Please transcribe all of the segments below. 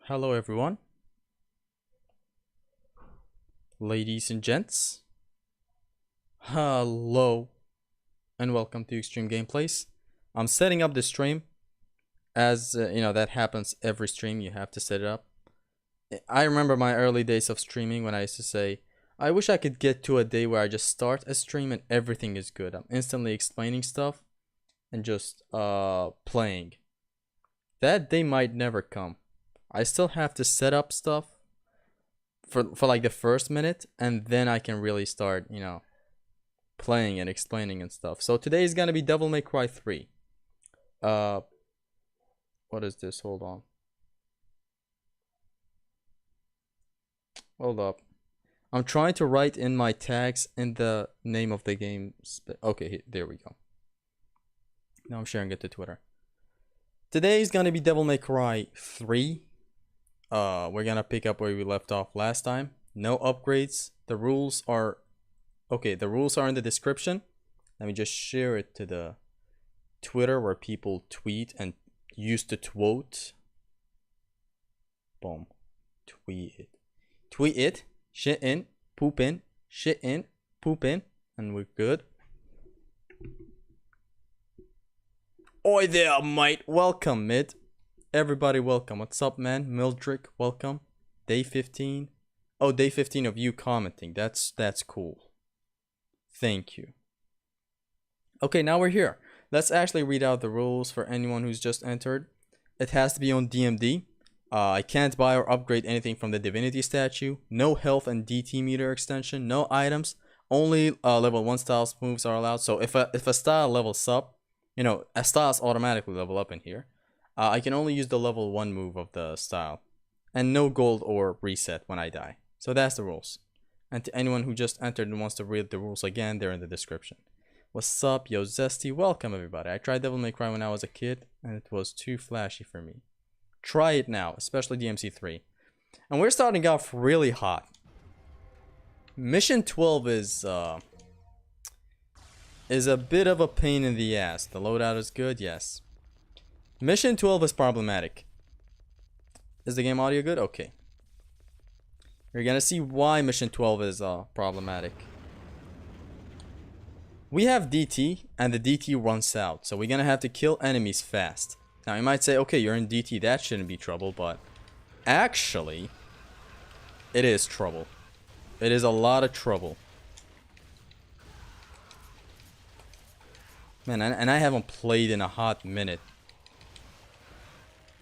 Hello everyone, ladies and gents. Hello and welcome to Extreme Gameplays. I'm setting up the stream as you know that happens every stream. You have to set it up. I remember my early days of streaming when I used to say, I wish I could get to a day where I just start a stream and everything is good. I'm instantly explaining stuff and just playing. That day might never come. I still have to set up stuff for like the first minute, and then I can really start, playing and explaining and stuff. So today is gonna be Devil May Cry 3. What is this? Hold on. Hold up. I'm trying to write in my tags in the name of the game. Okay, there we go. Now I'm sharing it to Twitter. Today is gonna be Devil May Cry 3. We're gonna pick up where we left off last time. No upgrades. The rules are the rules are in the description. Let me just share it to the Twitter where people tweet and used to quote. Boom. Tweet it. Shit in, poop in, shit in, poop in, and we're good. Oi there, mate. Welcome, mid. Everybody welcome. What's up, man? Mildrick, welcome. Day 15. Oh, day 15 of you commenting. That's cool. Thank you. Okay, now we're here. Let's actually read out the rules for anyone who's just entered. It has to be on DMD. I can't buy or upgrade anything from the divinity statue. No health and DT meter extension. No items. Only level 1 styles moves are allowed. So if a style levels up, a styles automatically level up in here. I can only use the level 1 move of the style. And no gold or reset when I die. So that's the rules. And to anyone who just entered and wants to read the rules again, they're in the description. What's up, yo Zesty? Welcome everybody. I tried Devil May Cry when I was a kid, and it was too flashy for me. Try it now, especially DMC3. And we're starting off really hot. Mission 12 is a bit of a pain in the ass. The loadout is good, yes. Mission 12 is problematic. Is the game audio good? Okay. You're gonna see why Mission 12 is problematic. We have DT, and the DT runs out, so we're gonna have to kill enemies fast. Now you might say, okay, you're in DT, that shouldn't be trouble, but actually, it is trouble. It is a lot of trouble. Man, and I haven't played in a hot minute.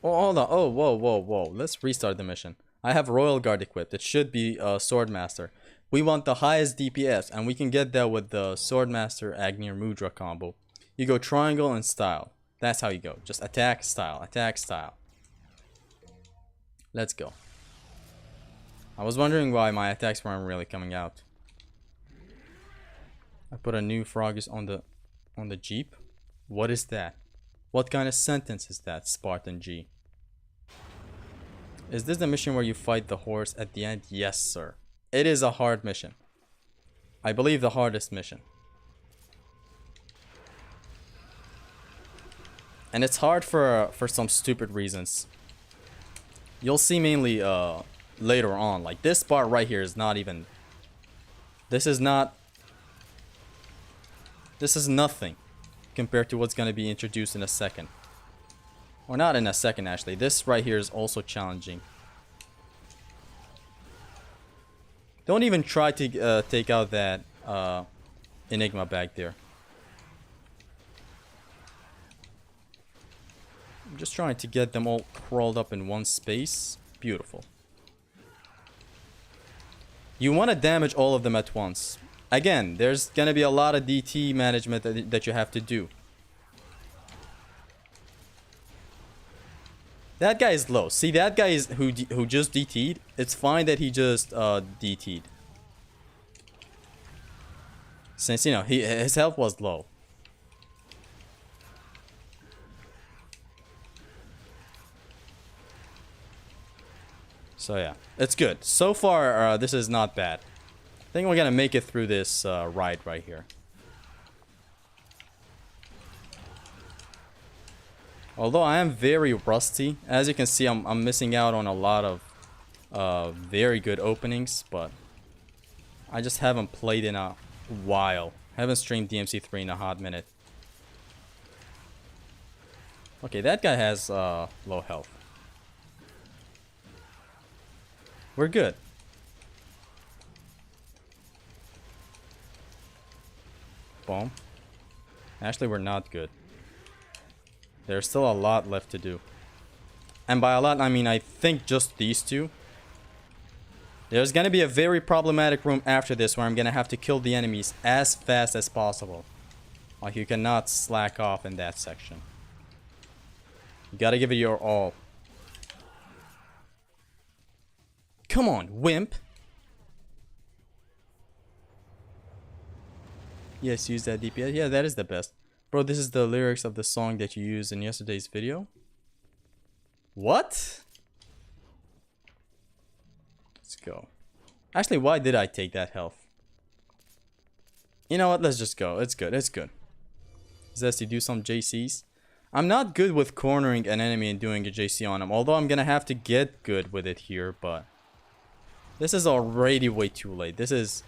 Oh, hold on. Oh, whoa. Let's restart the mission. I have Royal Guard equipped. It should be Swordmaster. We want the highest DPS, and we can get that with the Swordmaster Agnir Mudra combo. You go triangle and style. That's how you go. Just attack, style, attack, style. Let's go. I was wondering why my attacks weren't really coming out. I put a new froggies on the Jeep. What is that? What kind of sentence is that, Spartan G? Is this the mission where you fight the horse at the end? Yes, sir. It is a hard mission. I believe the hardest mission. And it's hard for some stupid reasons. You'll see mainly later on. Like this part right here is not even... This is nothing compared to what's going to be introduced in a second. Or not in a second, actually. This right here is also challenging. Don't even try to take out that Enigma back there. I'm just trying to get them all crawled up in one space. Beautiful. You want to damage all of them at once. Again, there's going to be a lot of DT management that you have to do. That guy is low. See, that guy is who just DT'd. It's fine that he just DT'd. Since, his health was low. So yeah, it's good. So far, this is not bad. I think we're gonna make it through this ride right here. Although I am very rusty. As you can see, I'm missing out on a lot of very good openings, but I just haven't played in a while. Haven't streamed DMC3 in a hot minute. Okay, that guy has low health. We're good. Boom. Actually, we're not good. There's still a lot left to do. And by a lot, I mean I think just these two. There's gonna be a very problematic room after this where I'm gonna have to kill the enemies as fast as possible. Like, you cannot slack off in that section. You gotta give it your all. Come on, wimp. Yes, use that DPS. Yeah, that is the best. Bro, this is the lyrics of the song that you used in yesterday's video. What? Let's go. Actually, why did I take that health? You know what? Let's just go. It's good. It's good. Zesty, do some JCs. I'm not good with cornering an enemy and doing a JC on him. Although I'm gonna have to get good with it here, but... this is already way too late. This is...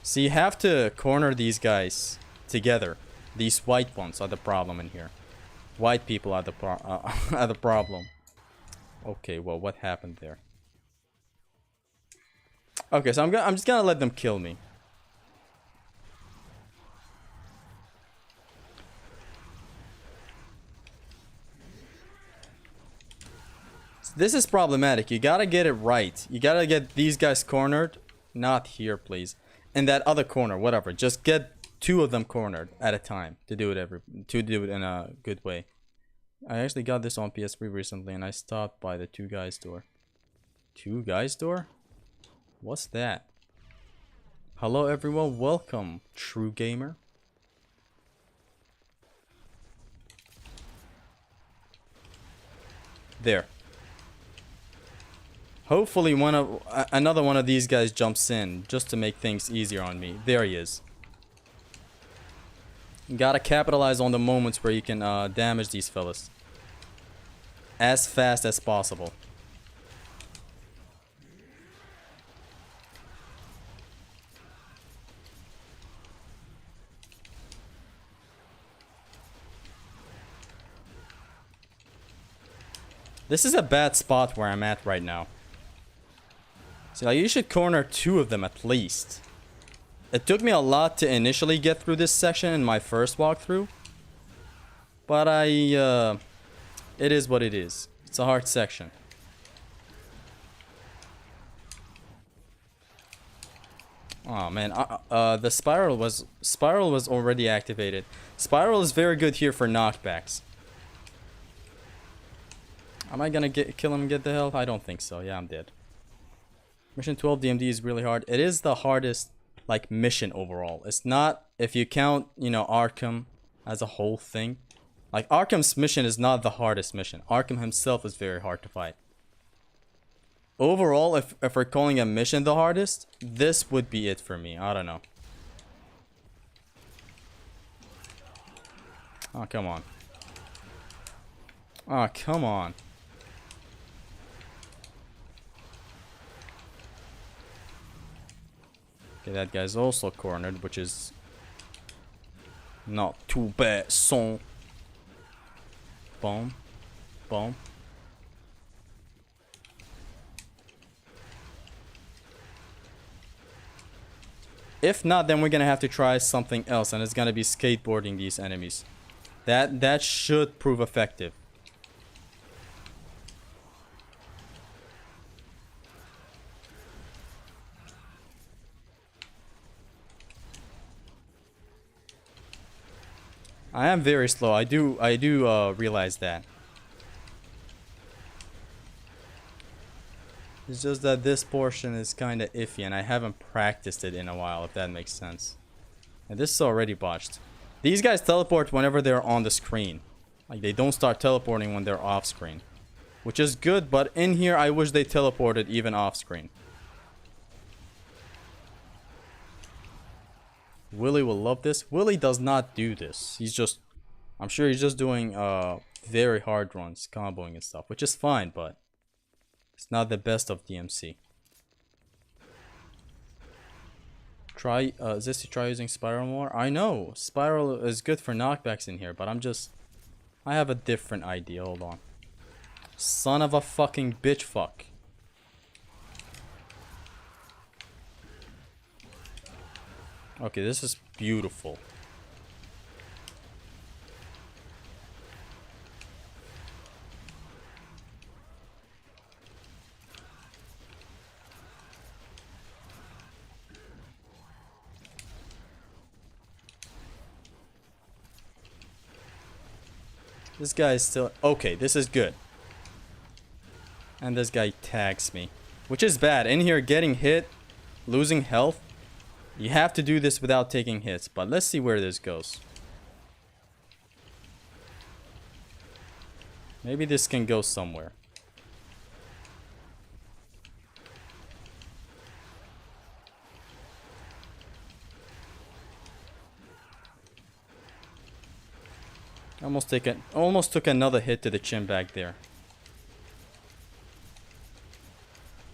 so you have to corner these guys together. These white ones are the problem in here. White people are the are the problem. Okay, well, what happened there? Okay, so I'm just gonna let them kill me. This is problematic. You gotta get it right. You gotta get these guys cornered. Not here, please. In that other corner, whatever. Just get two of them cornered at a time to do it in a good way. I actually got this on PS3 recently, and I stopped by the two guys door. Two guys door? What's that? Hello everyone, welcome, true gamer. There. Hopefully another one of these guys jumps in just to make things easier on me. There he is. You gotta capitalize on the moments where you can damage these fellas as fast as possible. This is a bad spot where I'm at right now. See, like, you should corner two of them at least. It took me a lot to initially get through this section in my first walkthrough. But it is what it is. It's a hard section. Oh man, the spiral was already activated. Spiral is very good here for knockbacks. Am I gonna kill him and get the health? I don't think so. Yeah, I'm dead. Mission 12 DMD is really hard. It is the hardest, like, mission overall. It's not, if you count, you know, Arkham as a whole thing. Like, Arkham's mission is not the hardest mission. Arkham himself is very hard to fight. Overall, if we're calling a mission the hardest, this would be it for me. I don't know. Oh, come on. Oh, come on. Okay, that guy's also cornered, which is not too bad. Son. Boom. Boom. If not, then we're gonna have to try something else, and it's gonna be skateboarding these enemies. That should prove effective. I am very slow. I do realize that. It's just that this portion is kind of iffy, and I haven't practiced it in a while, if that makes sense. And this is already botched. These guys teleport whenever they're on the screen. Like, they don't start teleporting when they're off screen. Which is good, but in here I wish they teleported even off screen. Willie will love this. Willie does not do this. He's just, I'm sure he's just doing very hard runs, comboing and stuff, which is fine, but it's not the best of DMC. Try, Zesty, try using Spiral more. I know, Spiral is good for knockbacks in here, but I have a different idea. Hold on. Son of a fucking bitch fuck. Okay, this is beautiful. This guy is still... Okay, this is good. And this guy tags me. Which is bad. In here, getting hit, losing health. You have to do this without taking hits. But let's see where this goes. Maybe this can go somewhere. Almost took another hit to the chin back there.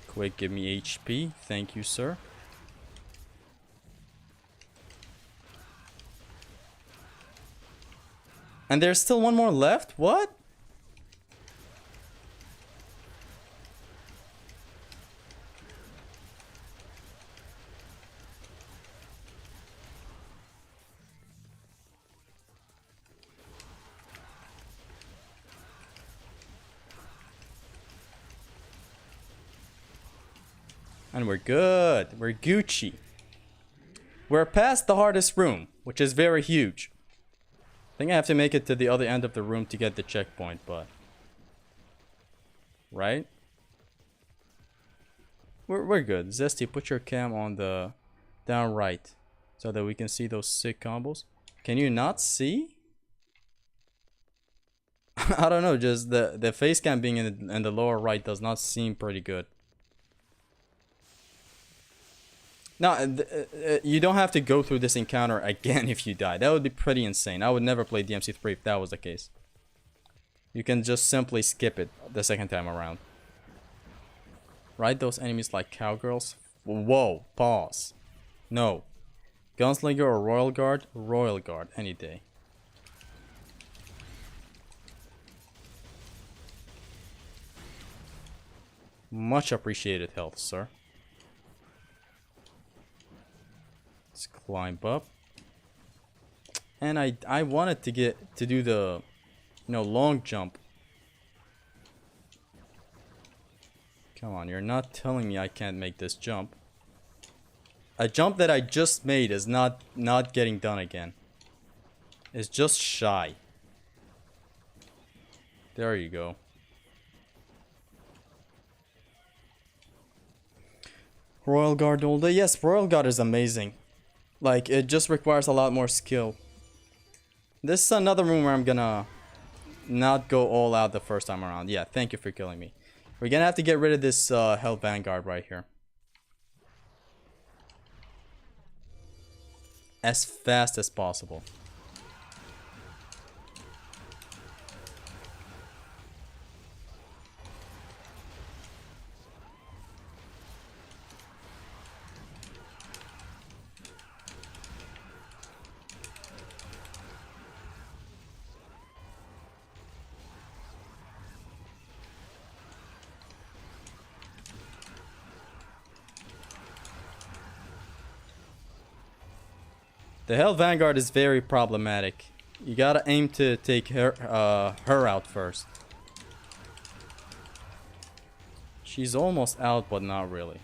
Quick, give me HP. Thank you, sir. And there's still one more left? What? And we're good. We're Gucci. We're past the hardest room, which is very huge. I think I have to make it to the other end of the room to get the checkpoint, but... Right? We're good. Zesty, put your cam on the down right so that we can see those sick combos. Can you not see? I don't know, just the face cam being in the lower right does not seem pretty good. Now, you don't have to go through this encounter again if you die. That would be pretty insane. I would never play DMC3 if that was the case. You can just simply skip it the second time around. Ride those enemies like cowgirls. Whoa, pause. No. Gunslinger or Royal Guard? Royal Guard, any day. Much appreciated health, sir. Let's climb up. And I wanted to do the, you know, long jump. Come on, you're not telling me I can't make this jump. A jump that I just made is not getting done again. It's just shy. There you go. Royal Guard all day. Yes, Royal Guard is amazing. Like, it just requires a lot more skill. This is another room where I'm gonna not go all out the first time around. Yeah, thank you for killing me. We're gonna have to get rid of this Hell Vanguard right here. As fast as possible. The Hell Vanguard is very problematic. You gotta aim to take her out first. She's almost out, but not really.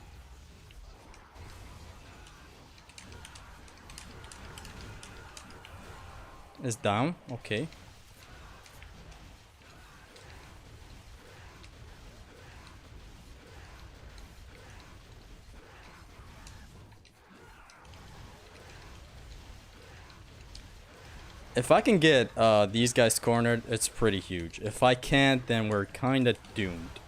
Is down? Okay. If I can get these guys cornered, it's pretty huge. If I can't, then we're kinda doomed.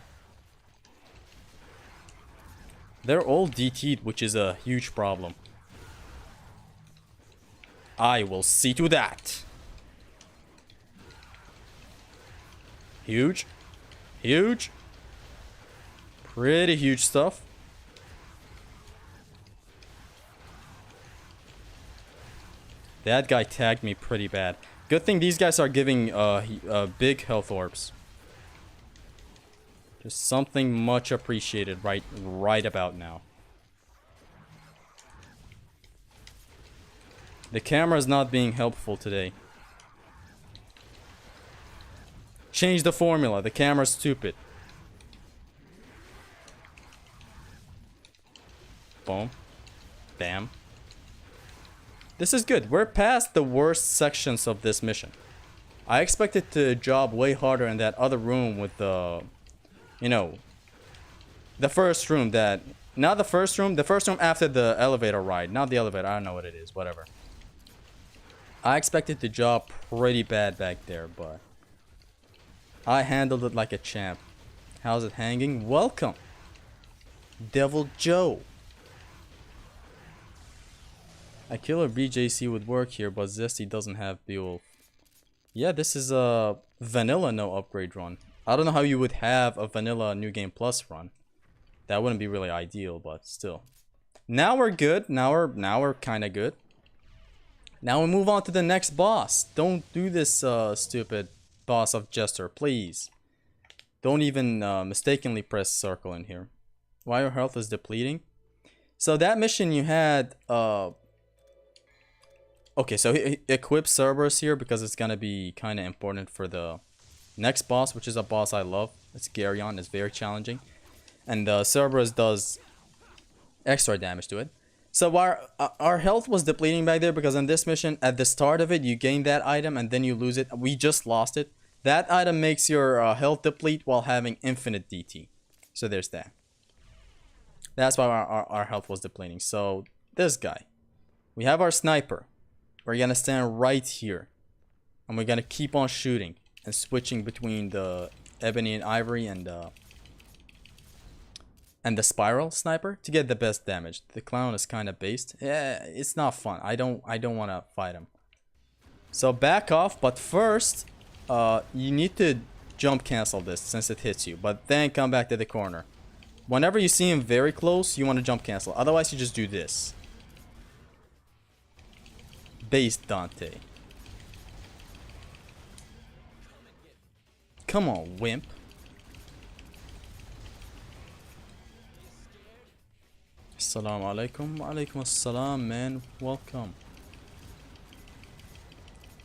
They're all DT'd, which is a huge problem. I will see to that. Huge. Huge. Pretty huge stuff. That guy tagged me pretty bad. Good thing these guys are giving big health orbs. Just something much appreciated right about now. The camera is not being helpful today. Change the formula. The camera's stupid. Boom. Bam. This is good. We're past the worst sections of this mission. I expected to job way harder in that other room with the... You know... The first room that... Not the first room. The first room after the elevator ride. Not the elevator. I don't know what it is. Whatever. I expected to job pretty bad back there, but... I handled it like a champ. How's it hanging? Welcome. Devil Joe. A killer BJC would work here, but Zesty doesn't have Beowulf. Yeah, this is a vanilla no upgrade run. I don't know how you would have a vanilla New Game Plus run. That wouldn't be really ideal, but still. Now we're good. Now we're kind of good. Now we move on to the next boss. Don't do this stupid boss of Jester, please. Don't even mistakenly press circle in here. Why your health is depleting? So that mission you had... Okay, so equip Cerberus here because it's gonna be kind of important for the next boss, which is a boss I love. It's Geryon. It's very challenging, and Cerberus does extra damage to it. So our health was depleting back there because in this mission, at the start of it, you gain that item and then you lose it. We just lost it. That item makes your health deplete while having infinite DT. So there's that. That's why our health was depleting. So this guy, we have our sniper. We're gonna stand right here, and we're gonna keep on shooting and switching between the ebony and ivory and the spiral sniper to get the best damage. The clown is kind of based. Yeah, it's not fun. I don't want to fight him. So back off, but first, you need to jump cancel this since it hits you, but then come back to the corner. Whenever you see him very close, you want to jump cancel. Otherwise, you just do this. Base Dante. Come on, wimp. Assalamu alaikum. Alaikum assalam, man. Welcome.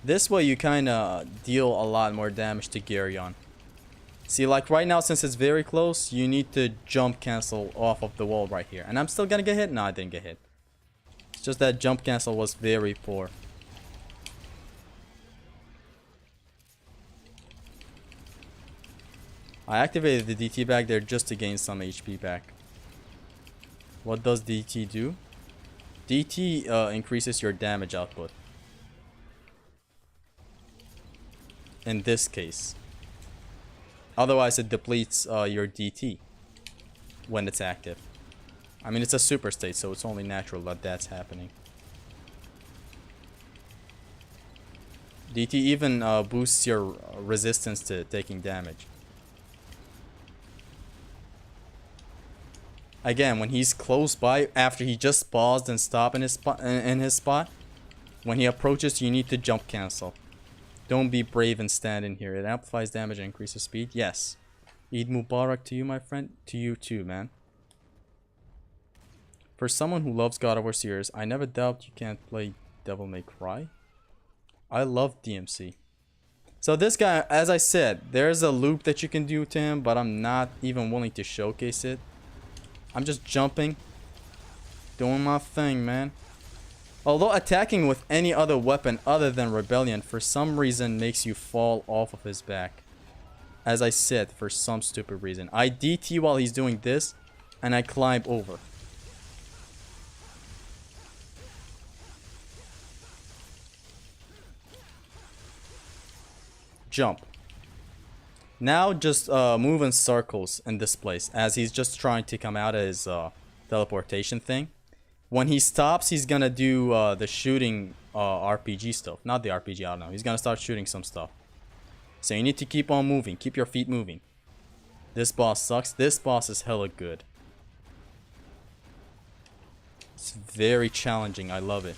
This way you kinda deal a lot more damage to Geryon. See, like right now, since it's very close, you need to jump cancel off of the wall right here. And I'm still gonna get hit? No, I didn't get hit. Just that jump cancel was very poor. I activated the DT back there just to gain some HP back. What does DT do? DT increases your damage output. In this case. Otherwise it depletes your DT when it's active. I mean, it's a super state, so it's only natural that that's happening. DT even boosts your resistance to taking damage. Again, when he's close by, after he just paused and stopped in his spot, when he approaches, you need to jump cancel. Don't be brave and stand in here. It amplifies damage and increases speed. Yes. Eid Mubarak to you, my friend. To you too, man. For someone who loves God of War series, I never doubt you can't play Devil May Cry. I love DMC. So this guy, as I said, there's a loop that you can do to him, but I'm not even willing to showcase it. I'm just jumping. Doing my thing, man. Although attacking with any other weapon other than Rebellion for some reason makes you fall off of his back. As I said, for some stupid reason. I DT while he's doing this, and I climb over. Jump. Now just move in circles in this place as he's just trying to come out of his teleportation thing. When he stops, he's gonna do the shooting RPG stuff. Not the RPG, I don't know. He's gonna start shooting some stuff. So you need to keep on moving. Keep your feet moving. This boss sucks. This boss is hella good. It's very challenging. I love it.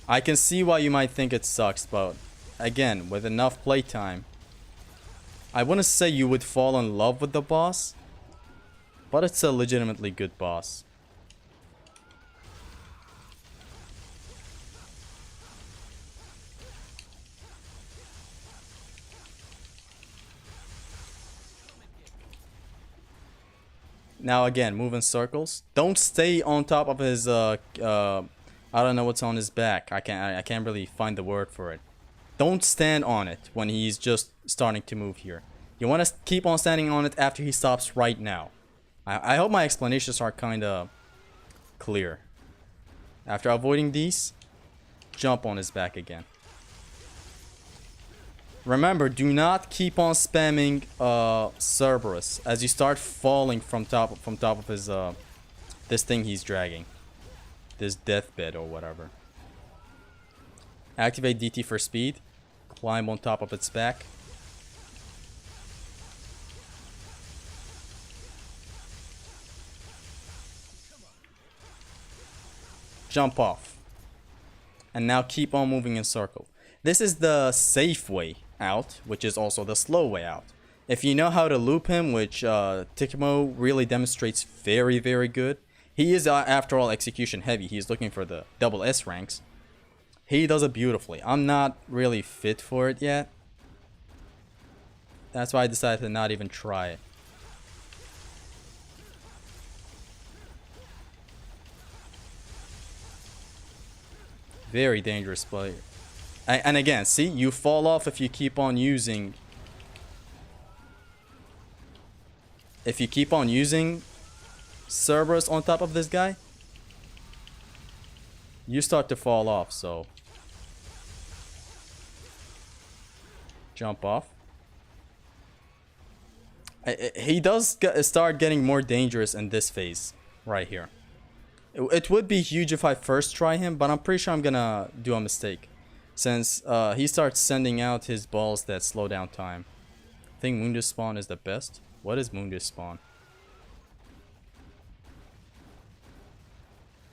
I can see why you might think it sucks, but again, with enough playtime, I wouldn't say you would fall in love with the boss, but it's a legitimately good boss. Now again, move in circles. Don't stay on top of his I don't know what's on his back. I can't really find the word for it. Don't stand on it when he's just starting to move here. You want to keep on standing on it after he stops right now. I hope my explanations are kind of clear. After avoiding these, jump on his back again. Remember, do not keep on spamming Cerberus as you start falling from top of his this thing he's dragging. This deathbed or whatever. Activate DT for speed. Climb on top of its back. Jump off. And now keep on moving in circle. This is the safe way out, which is also the slow way out. If you know how to loop him, which Tikimo really demonstrates very, very good. He is, after all, execution heavy. He's looking for the double S ranks. He does it beautifully. I'm not really fit for it yet. That's why I decided to not even try it. Very dangerous player. And again, see, you fall off if you keep on using... If you keep on using Cerberus on top of this guy, you start to fall off, so... Jump off. He does start getting more dangerous in this phase, right here. It would be huge if I first try him, but I'm pretty sure I'm gonna do a mistake. Since he starts sending out his balls that slow down time. I think Mundus Spawn is the best. What is Mundus Spawn?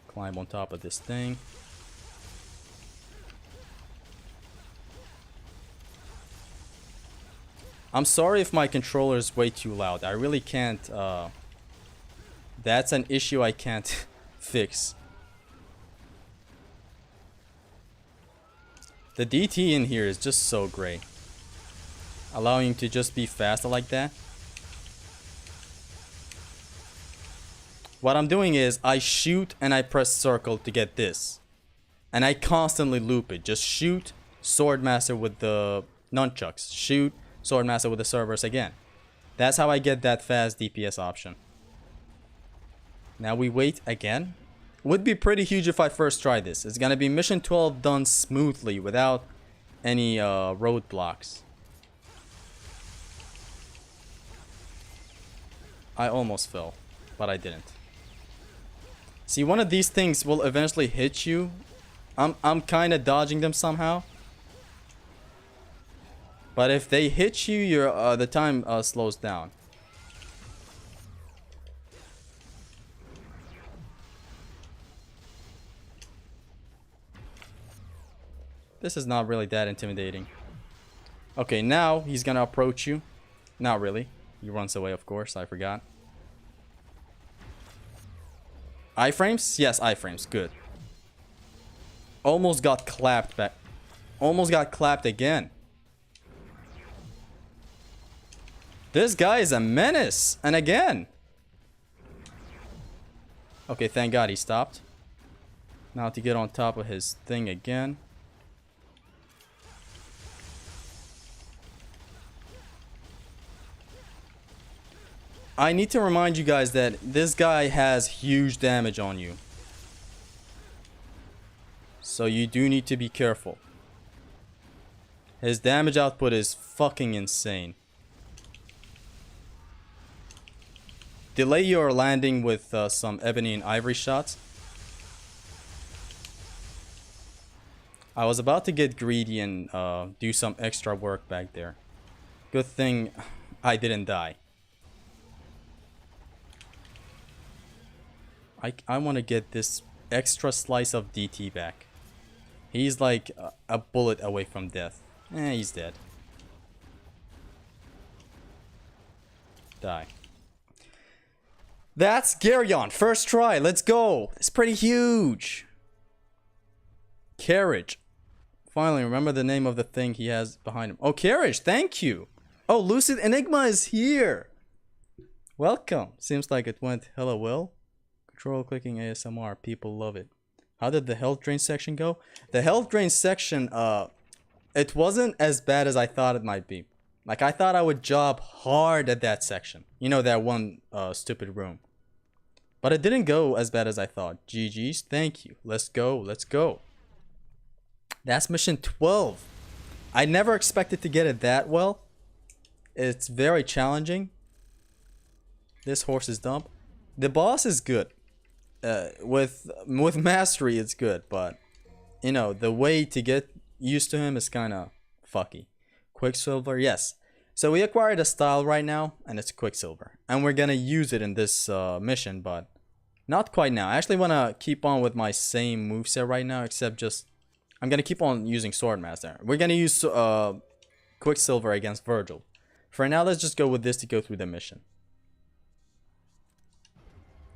Climb on top of this thing. I'm sorry if my controller is way too loud. I really can't... that's an issue I can't fix. The DT in here is just so great. Allowing him to just be faster like that. What I'm doing is I shoot and I press circle to get this. And I constantly loop it. Just shoot, Swordmaster with the nunchucks. Shoot, Swordmaster with the Cerberus again. That's how I get that fast DPS option. Now we wait again. Would be pretty huge if I first try this. It's gonna be mission 12 done smoothly without any roadblocks. I almost fell, but I didn't. See, one of these things will eventually hit you. I'm kind of dodging them somehow. But if they hit you, your the time slows down. This is not really that intimidating. Okay, now he's gonna approach you. Not really. He runs away, of course. I forgot. Iframes? Yes, iframes. Good. Almost got clapped back. Almost got clapped again. This guy is a menace. And again. Okay, thank God he stopped. Now to get on top of his thing again. I need to remind you guys that this guy has huge damage on you. So you do need to be careful. His damage output is fucking insane. delay your landing with some ebony and ivory shots. I was about to get greedy and do some extra work back there. Good thing I didn't die. I want to get this extra slice of DT back. He's like a bullet away from death. He's dead. Die. That's Garyon. First try. Let's go. It's pretty huge. Carriage. Finally, remember the name of the thing he has behind him. Oh, Carriage. Thank you. Oh, Lucid Enigma is here. Welcome. Seems like it went hella well. Control clicking ASMR. People love it. How did the health drain section go? The health drain section, it wasn't as bad as I thought it might be. Like, I thought I would job hard at that section. You know, that one stupid room. But it didn't go as bad as I thought. GG's, thank you. Let's go, let's go. That's mission 12. I never expected to get it that well. It's very challenging. This horse is dumb. The boss is good. With mastery, it's good. But, you know, the way to get used to him is kind of fucky. Quicksilver, yes. So we acquired a style right now, and it's Quicksilver. And we're gonna use it in this mission, but not quite now. I actually want to keep on with my same moveset right now, except just... I'm gonna keep on using Swordmaster. We're gonna use Quicksilver against Virgil. For now, let's just go with this to go through the mission.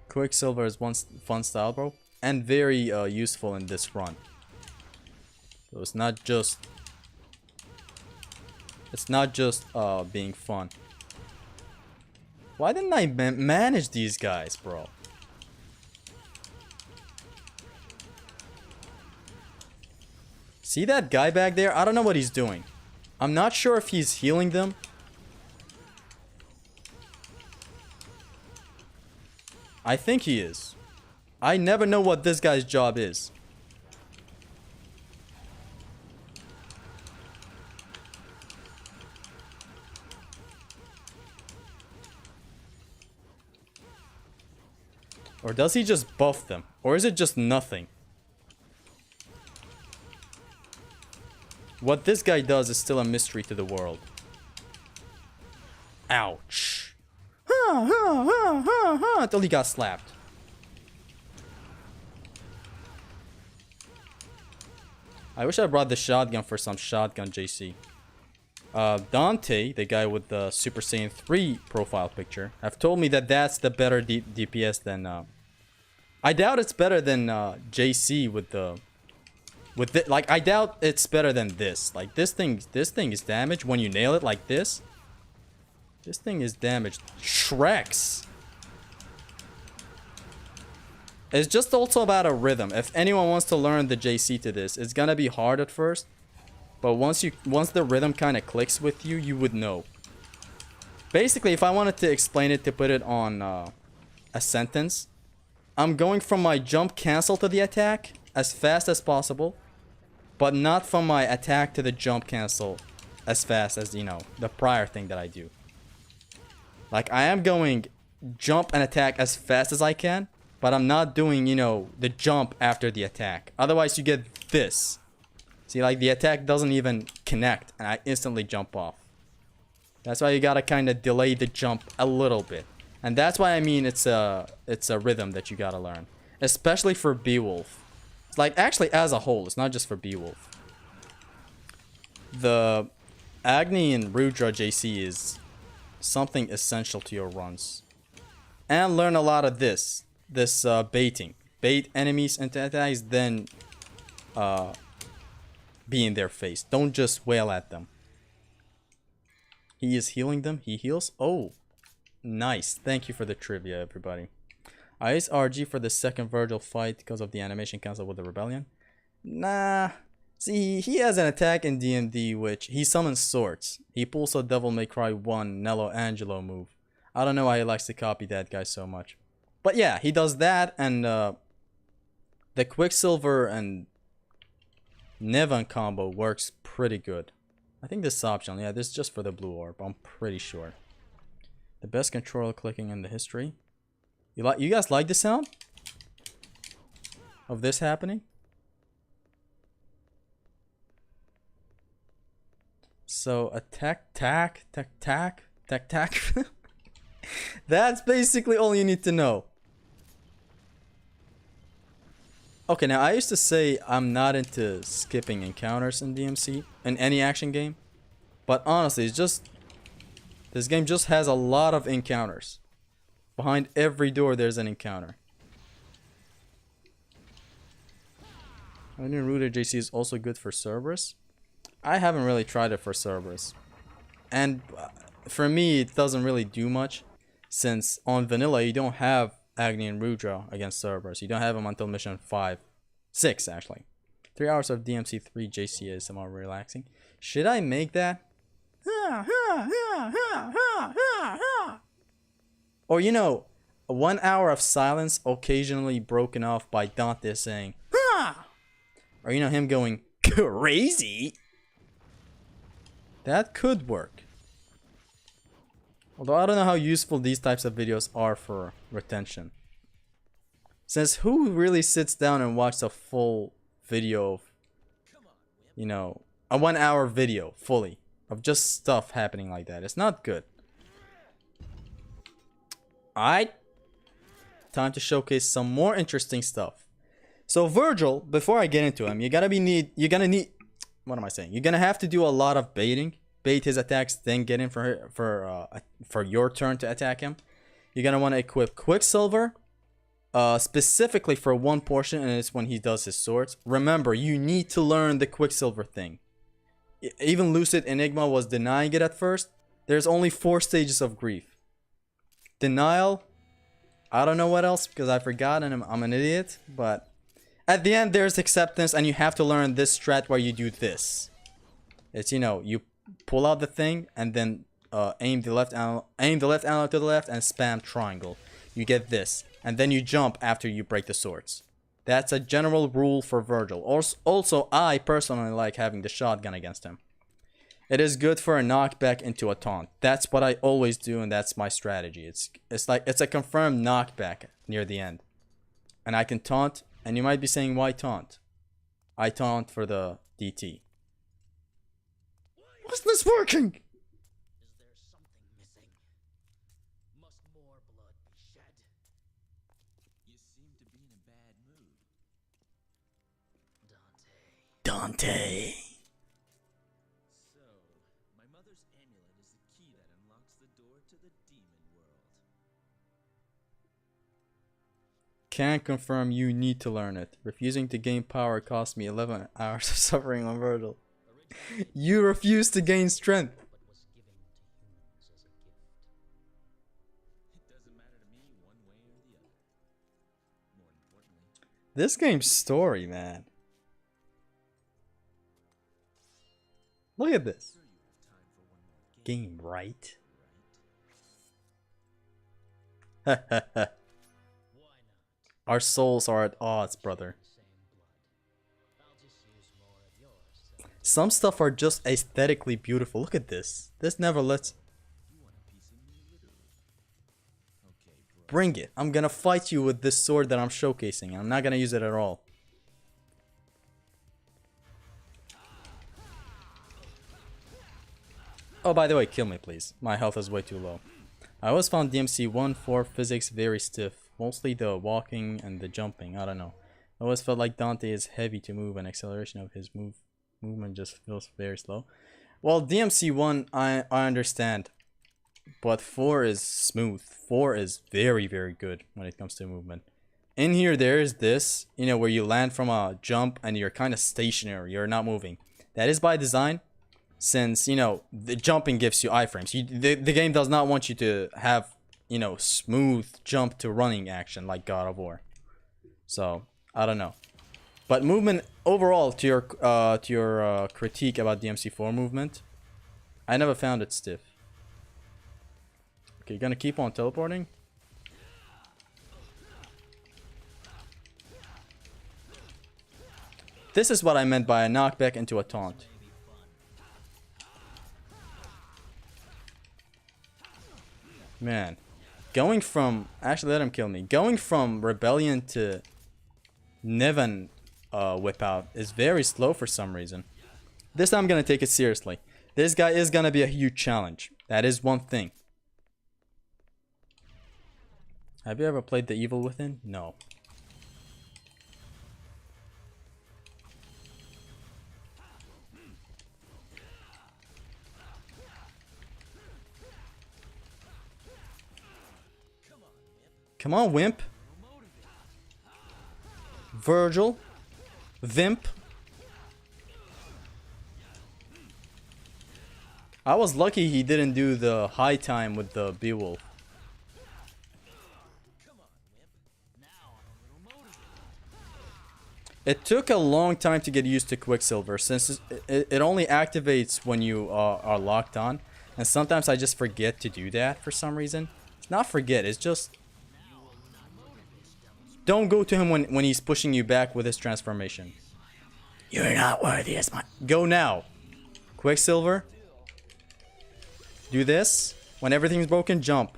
Quicksilver is one fun style, bro. And very useful in this run. So it's not just... It's not just being fun. Why didn't I manage these guys, bro? See that guy back there? I don't know what he's doing. I'm not sure if he's healing them. I think he is. I never know what this guy's job is. Or does he just buff them? Or is it just nothing? What this guy does is still a mystery to the world. Ouch. Until he got slapped. I wish I brought the shotgun for some shotgun JC. Dante, the guy with the Super Saiyan 3 profile picture, have told me that that's the better DPS than... I doubt it's better than JC with the... Like, I doubt it's better than this. Like, this thing is damaged when you nail it like this. This thing is damaged. Shreks. It's just also about a rhythm. If anyone wants to learn the JC to this, it's gonna be hard at first. But once the rhythm kind of clicks with you, you would know. Basically, if I wanted to explain it, to put it on a sentence, I'm going from my jump cancel to the attack as fast as possible, but not from my attack to the jump cancel as fast as, you know, the prior thing that I do. Like, I am going jump and attack as fast as I can, but I'm not doing, you know, the jump after the attack. Otherwise, you get this. See, like, the attack doesn't even connect, and I instantly jump off. That's why you gotta kind of delay the jump a little bit. And that's why I mean it's a rhythm that you gotta learn. Especially for Beowulf. It's like, actually, as a whole, it's not just for Beowulf. The Agni and Rudra JC is something essential to your runs. And learn a lot of this baiting. Bait enemies into attacks, then be in their face. Don't just wail at them. He is healing them. He heals. Oh, nice. Thank you for the trivia, everybody. I used RG for the second Virgil fight because of the animation cancel with the rebellion. Nah. See, he has an attack in DMD which he summons swords. He pulls a Devil May Cry 1 Nello Angelo move. I don't know why he likes to copy that guy so much. But yeah, he does that, and the Quicksilver and Nevan combo works pretty good. I think this is optional. Yeah, this is just for the blue orb. I'm pretty sure. The best controller clicking in the history. You guys like the sound of this happening? So attack, tack, tack, tack, tack, tack. That's basically all you need to know. Okay, now I used to say I'm not into skipping encounters in DMC, in any action game. But honestly, it's just... this game just has a lot of encounters. Behind every door there's an encounter. I know Router JC is also good for Cerberus. I haven't really tried it for Cerberus. And for me, it doesn't really do much. Since on vanilla, you don't have Agni and Rudra against Cerberus. You don't have them until mission 6 actually. 3 hours of DMC3 JC is more relaxing. Should I make that? Or you know, 1 hour of silence occasionally broken off by Dante saying, or you know, him going crazy. That could work. Although I don't know how useful these types of videos are for retention. Since who really sits down and watches a full video of, you know, a 1 hour video fully of just stuff happening like that? It's not good. Alright. Time to showcase some more interesting stuff. So Virgil, before I get into him, you're gonna need what am I saying? You're gonna have to do a lot of baiting. Bait his attacks, then get in for your turn to attack him. You're gonna want to equip Quicksilver, specifically for one portion, and it's when he does his swords. Remember, you need to learn the Quicksilver thing. Even Lucid Enigma was denying it at first. There's only 4 stages of grief. Denial. I don't know what else because I forgot and I'm an idiot. But at the end, there's acceptance, and you have to learn this strat where you do this. It's, you know, you pull out the thing and then aim the left analog to the left and spam triangle. You get this, and then you jump after you break the swords. That's a general rule for Virgil. Also, I personally like having the shotgun against him. It is good for a knockback into a taunt. That's what I always do, and that's my strategy. It's a confirmed knockback near the end, and I can taunt. And you might be saying, why taunt? I taunt for the DT. Why's this working? Is there something missing? Must more blood be shed? You seem to be in a bad mood. Dante. So, my mother's amulet is the key that unlocks the door to the demon world. Can't confirm, you need to learn it. Refusing to gain power cost me 11 hours of suffering on Virgil. You refuse to gain strength. But was given to humans as a gift. It doesn't matter to me one way or the other. More importantly, This game's story, man. Look at this. sure you have time for one more Game right. right? Why not? Our souls are at odds, brother. The same blood. I'll just use more of yours till Some stuff are just aesthetically beautiful. Look at this. This never lets... you want a piece of me, literally. Okay, bro. Bring it. I'm gonna fight you with this sword that I'm showcasing. I'm not gonna use it at all. Oh, by the way, kill me, please. My health is way too low. I always found DMC 1-4 physics very stiff. Mostly the walking and the jumping. I don't know. I always felt like Dante is heavy to move, and acceleration of his movement just feels very slow. Well, DMC 1, I understand. But 4 is smooth. 4 is very, very good when it comes to movement. In here, there is this, you know, where you land from a jump and you're kind of stationary. You're not moving. That is by design. Since, you know, the jumping gives you iframes. The game does not want you to have, you know, smooth jump to running action like God of War. So, I don't know. But movement overall, to your critique about DMC4 movement, I never found it stiff. Okay, you're gonna keep on teleporting? This is what I meant by a knockback into a taunt. Man. Going from... Actually, let him kill me. Going from Rebellion to Niven whip out is very slow for some reason. This time I'm going to take it seriously. This guy is going to be a huge challenge. That is one thing. Have you ever played The Evil Within? No. Come on, Wimp. Virgil. Vimp. I was lucky he didn't do the high time with the Beowulf. It took a long time to get used to Quicksilver since it only activates when you are locked on. And sometimes I just forget to do that for some reason. It's not forget, it's just... Don't go to him when he's pushing you back with his transformation. You're not worthy as my... Go now. Quicksilver. Do this. When everything's broken, jump.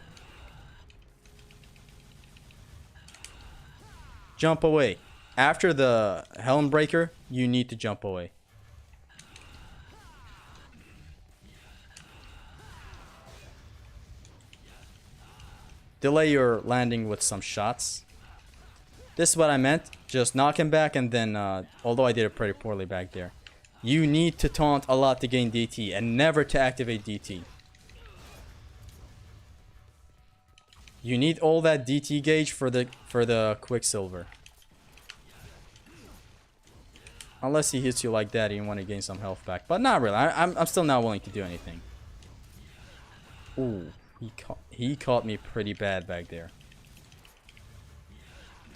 Jump away. After the Helm Breaker, you need to jump away. Delay your landing with some shots. This is what I meant. Just knock him back and then, although I did it pretty poorly back there. You need to taunt a lot to gain DT and never to activate DT. You need all that DT gauge for the Quicksilver. Unless he hits you like that and you want to gain some health back. But not really. I'm still not willing to do anything. Ooh, he caught me pretty bad back there.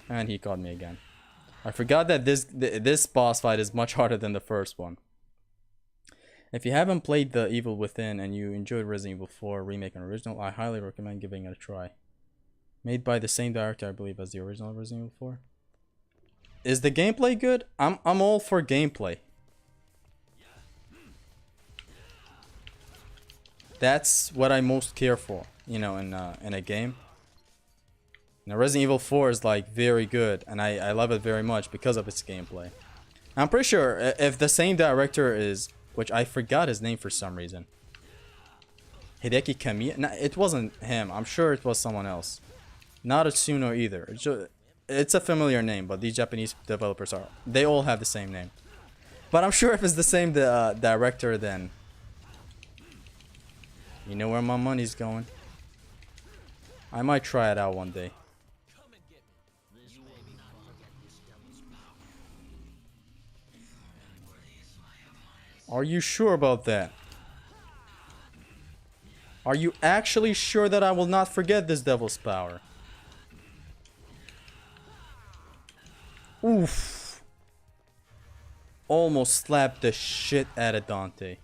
And he caught me again. I forgot that this boss fight is much harder than the first one. If you haven't played The Evil Within and you enjoyed Resident Evil 4 Remake and Original, I highly recommend giving it a try. Made by the same director, I believe, as the original Resident Evil 4. Is the gameplay good? I'm all for gameplay. That's what I most care for, you know, in a game. Now, Resident Evil 4 is like very good, and I love it very much because of its gameplay. I'm pretty sure if the same director is, which I forgot his name for some reason, Hideki Kamiya. No, it wasn't him. I'm sure it was someone else. Not Atsuno either. It's a familiar name, but these Japanese developers they all have the same name. But I'm sure if it's the same director, then you know where my money's going. I might try it out one day. Are you sure about that? Are you actually sure that I will not forget this devil's power? Oof. Almost slapped the shit out of Dante.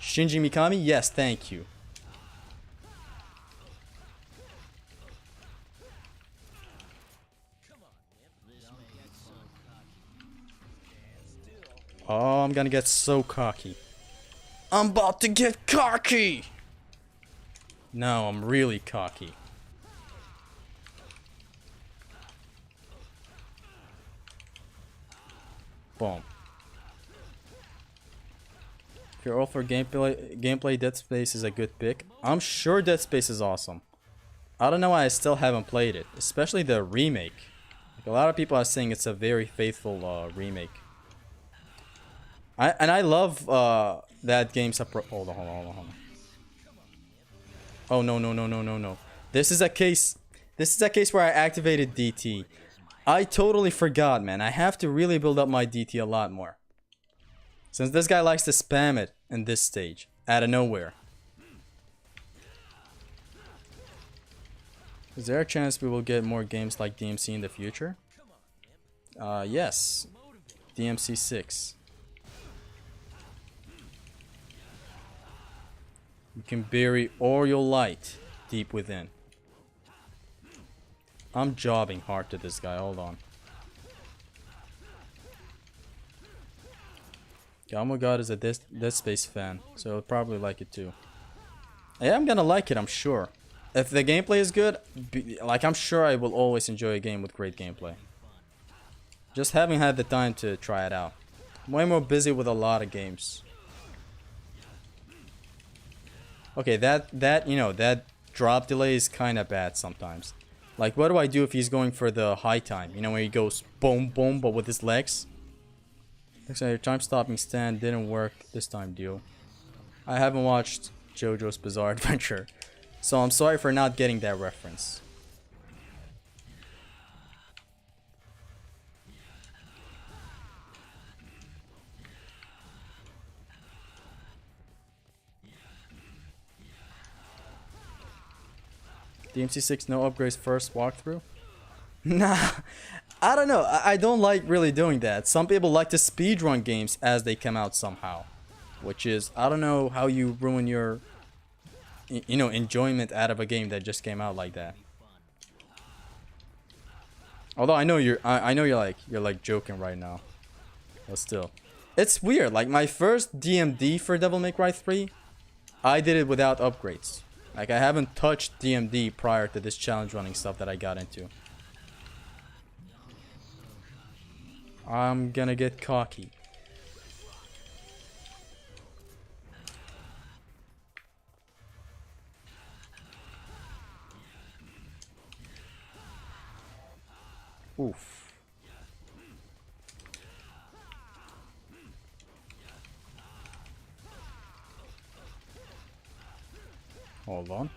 Shinji Mikami? Yes, thank you. Oh, I'm gonna get so cocky. I'm about to get cocky! No, I'm really cocky. Boom. If you're all for gameplay, Dead Space is a good pick. I'm sure Dead Space is awesome. I don't know why I still haven't played it, especially the remake. Like, a lot of people are saying it's a very faithful remake. I love that game's hold on. Oh no. This is a case where I activated DT. I totally forgot, man. I have to really build up my DT a lot more. Since this guy likes to spam it in this stage out of nowhere. Is there a chance we will get more games like DMC in the future? Yes. DMC 6. You can bury all your light deep within. I'm jobbing hard to this guy. Hold on. Gamo God is a Dead Space fan, so he'll probably like it too. Yeah, I'm gonna like it, I'm sure. If the gameplay is good, like I'm sure I will always enjoy a game with great gameplay. Just haven't had the time to try it out. I'm way more busy with a lot of games. Okay, that drop delay is kind of bad sometimes. Like, what do I do if he's going for the high time? You know, where he goes boom, boom, but with his legs? Looks like your time-stopping stand didn't work this time, dude. I haven't watched JoJo's Bizarre Adventure, so I'm sorry for not getting that reference. DMC6 no upgrades first walkthrough? Nah, I don't know. I don't like really doing that. Some people like to speedrun games as they come out somehow. Which is, I don't know how you ruin your, you know, enjoyment out of a game that just came out like that. Although I know I know you're like joking right now. But still. It's weird. Like my first DMD for Devil May Cry 3, I did it without upgrades. Like I haven't touched DMD prior to this challenge running stuff that I got into. I'm gonna get cocky. Oof. Hold on.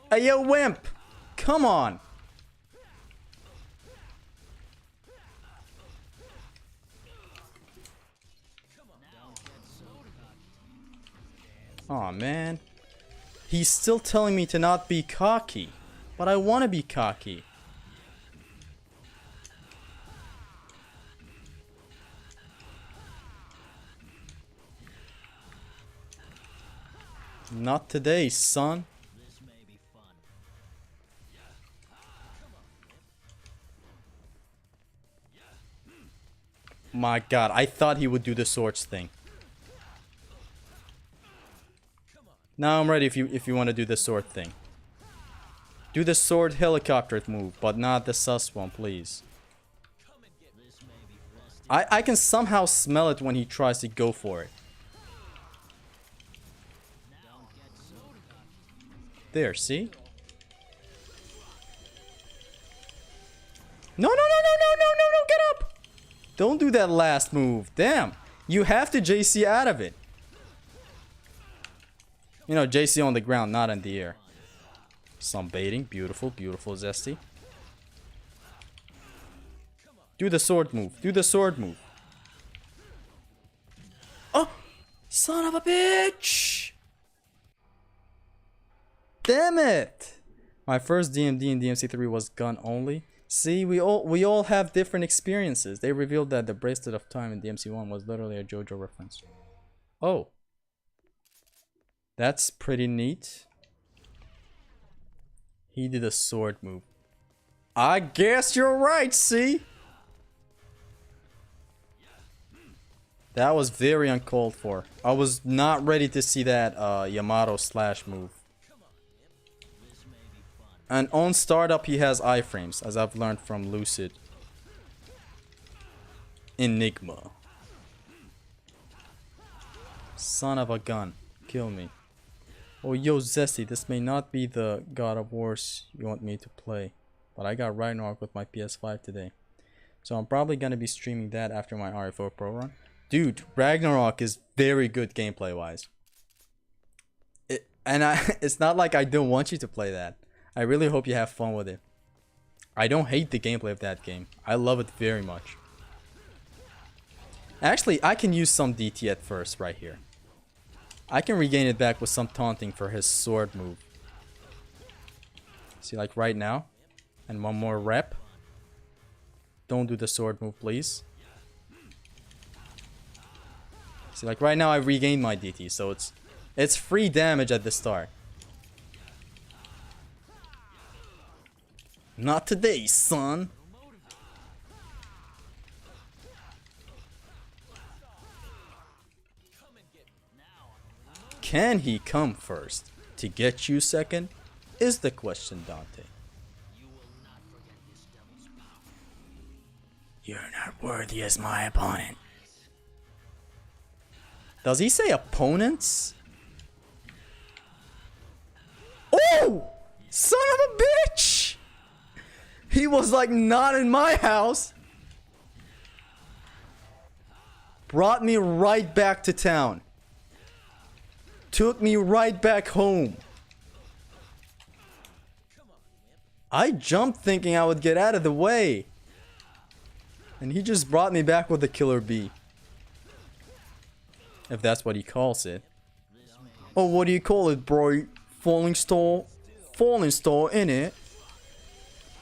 Hey, yo, wimp! Come on! Aw, man. He's still telling me to not be cocky. But I want to be cocky. Not today, son. My god, I thought he would do the swords thing. Now I'm ready if you want to do the sword thing. Do the sword helicopter move, but not the sus one, please. I can somehow smell it when he tries to go for it. There, see? No, no, no, no, no, no, no, no, get up! Don't do that last move. Damn. You have to JC out of it. You know, JC on the ground, not in the air. Some baiting. Beautiful, beautiful, Zesty. Do the sword move. Do the sword move. Oh! Son of a bitch! Damn it! My first DMD in DMC3 was gun only. See, we all have different experiences. They revealed that the Bracelet of Time in DMC1 was literally a JoJo reference. Oh. That's pretty neat. He did a sword move. I guess you're right, see? That was very uncalled for. I was not ready to see that Yamato slash move. And on startup he has iframes, as I've learned from Lucid. Enigma. Son of a gun. Kill me. Oh, yo, Zesty, this may not be the God of Wars you want me to play, but I got Ragnarok with my PS5 today. So I'm probably going to be streaming that after my RFO Pro run. Dude, Ragnarok is very good gameplay-wise. It's not like I don't want you to play that. I really hope you have fun with it. I don't hate the gameplay of that game. I love it very much. Actually, I can use some DT at first right here. I can regain it back with some taunting for his sword move. See, like right now. And one more rep. Don't do the sword move, please. See, like right now I regained my DT, so it's free damage at the start. Not today, son. Can he come first? To get you second? Is the question, Dante. You're not worthy as my opponent. Does he say opponents? Oh! Son of a bitch! He was like not in my house. Brought me right back to town. Took me right back home. I jumped thinking I would get out of the way. And he just brought me back with a killer bee. If that's what he calls it. Oh, what do you call it, bro? Falling star? Falling star, innit?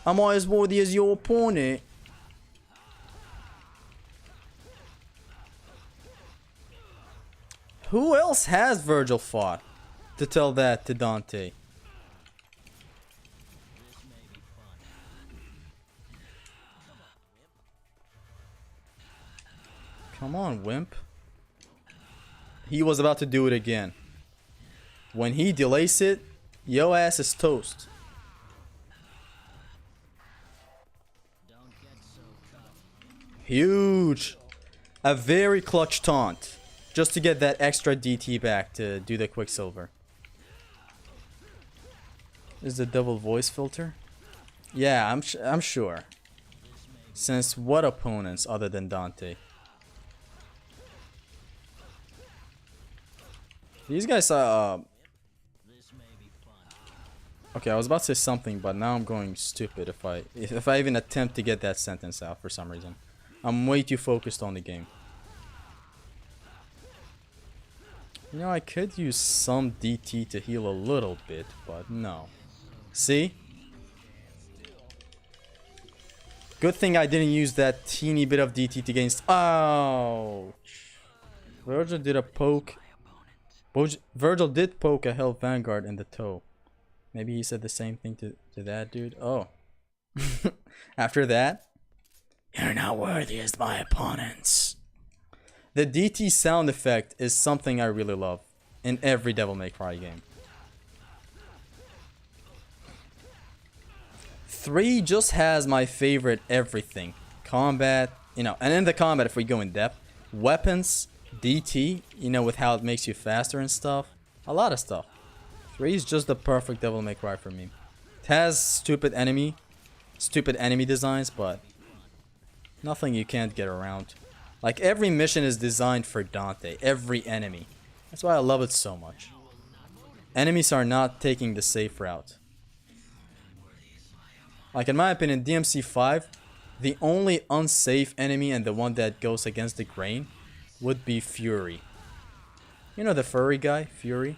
Am I as worthy as your opponent? Who else has Virgil fought to tell that to Dante? Come on, wimp. He was about to do it again. When he delays it, yo ass is toast. Huge. A very clutch taunt. Just to get that extra DT back to do the Quicksilver. Is the double voice filter? Yeah, I'm sure. Since what opponents other than Dante? These guys are... Okay, I was about to say something, but now I'm going stupid if I even attempt to get that sentence out for some reason. I'm way too focused on the game. You know, I could use some DT to heal a little bit, but no. See? Good thing I didn't use that teeny bit of DT to gain... Ouch! Virgil did a poke... Virgil did poke a Hell Vanguard in the toe. Maybe he said the same thing to that dude. Oh. After that? You're not worthy as my opponents. The DT sound effect is something I really love in every Devil May Cry game. 3 just has my favorite everything. Combat, you know, and in the combat if we go in depth, weapons, DT, you know, with how it makes you faster and stuff. A lot of stuff. 3 is just the perfect Devil May Cry for me. It has stupid enemy designs, but nothing you can't get around. Like, every mission is designed for Dante. Every enemy. That's why I love it so much. Enemies are not taking the safe route. Like, in my opinion, DMC5, the only unsafe enemy and the one that goes against the grain would be Fury. You know the furry guy, Fury?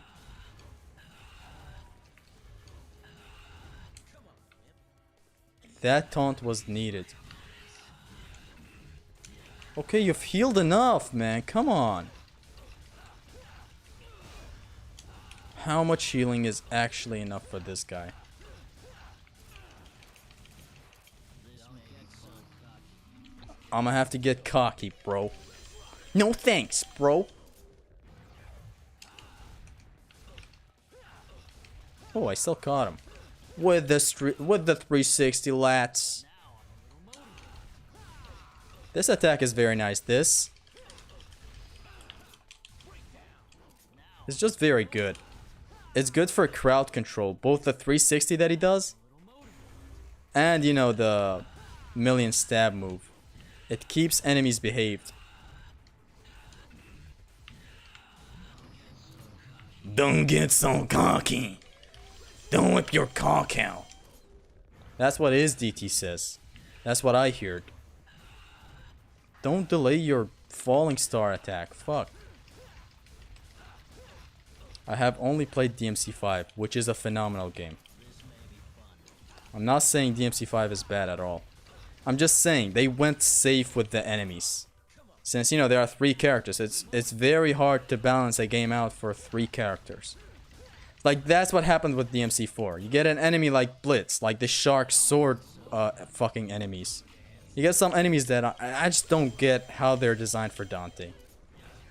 That taunt was needed. Okay, you've healed enough, man. Come on. How much healing is actually enough for this guy? I'm gonna have to get cocky, bro. No thanks, bro. Oh, I still caught him. With the 360 lats. This attack is very nice. This is just very good. It's good for crowd control. Both the 360 that he does and, you know, the million stab move. It keeps enemies behaved. Don't get so cocky. Don't whip your cock out. That's what his DT says. That's what I heard. Don't delay your falling star attack. Fuck. I have only played DMC5, which is a phenomenal game. I'm not saying DMC5 is bad at all. I'm just saying they went safe with the enemies. Since, you know, there are 3 characters, it's very hard to balance a game out for 3 characters. Like, that's what happened with DMC4. You get an enemy like Blitz, like the Shark Sword fucking enemies. You get some enemies that I just don't get how they're designed for Dante.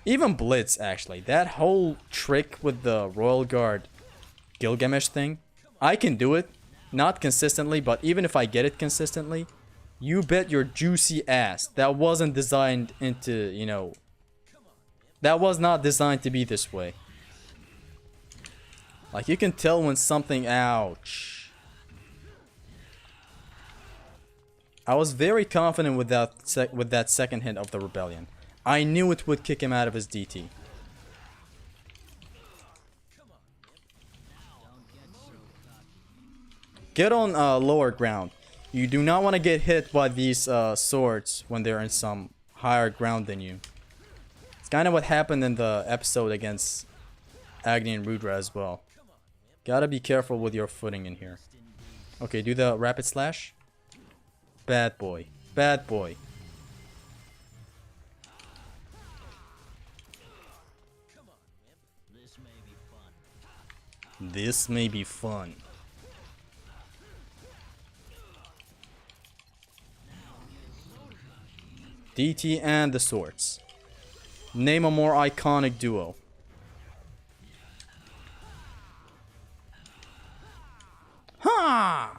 Even Blitz, actually. That whole trick with the Royal Guard Gilgamesh thing, I can do it. Not consistently, but even if I get it consistently, you bet your juicy ass that wasn't designed into, you know, that was not designed to be this way. Like, you can tell when something... Ouch. I was very confident with that second hit of the Rebellion. I knew it would kick him out of his DT. Get on lower ground. You do not want to get hit by these swords when they're in some higher ground than you. It's kind of what happened in the episode against Agni and Rudra as well. Gotta be careful with your footing in here. Okay, do the rapid slash. Bad boy. Bad boy. This may be fun. DT and the swords. Name a more iconic duo. Ha!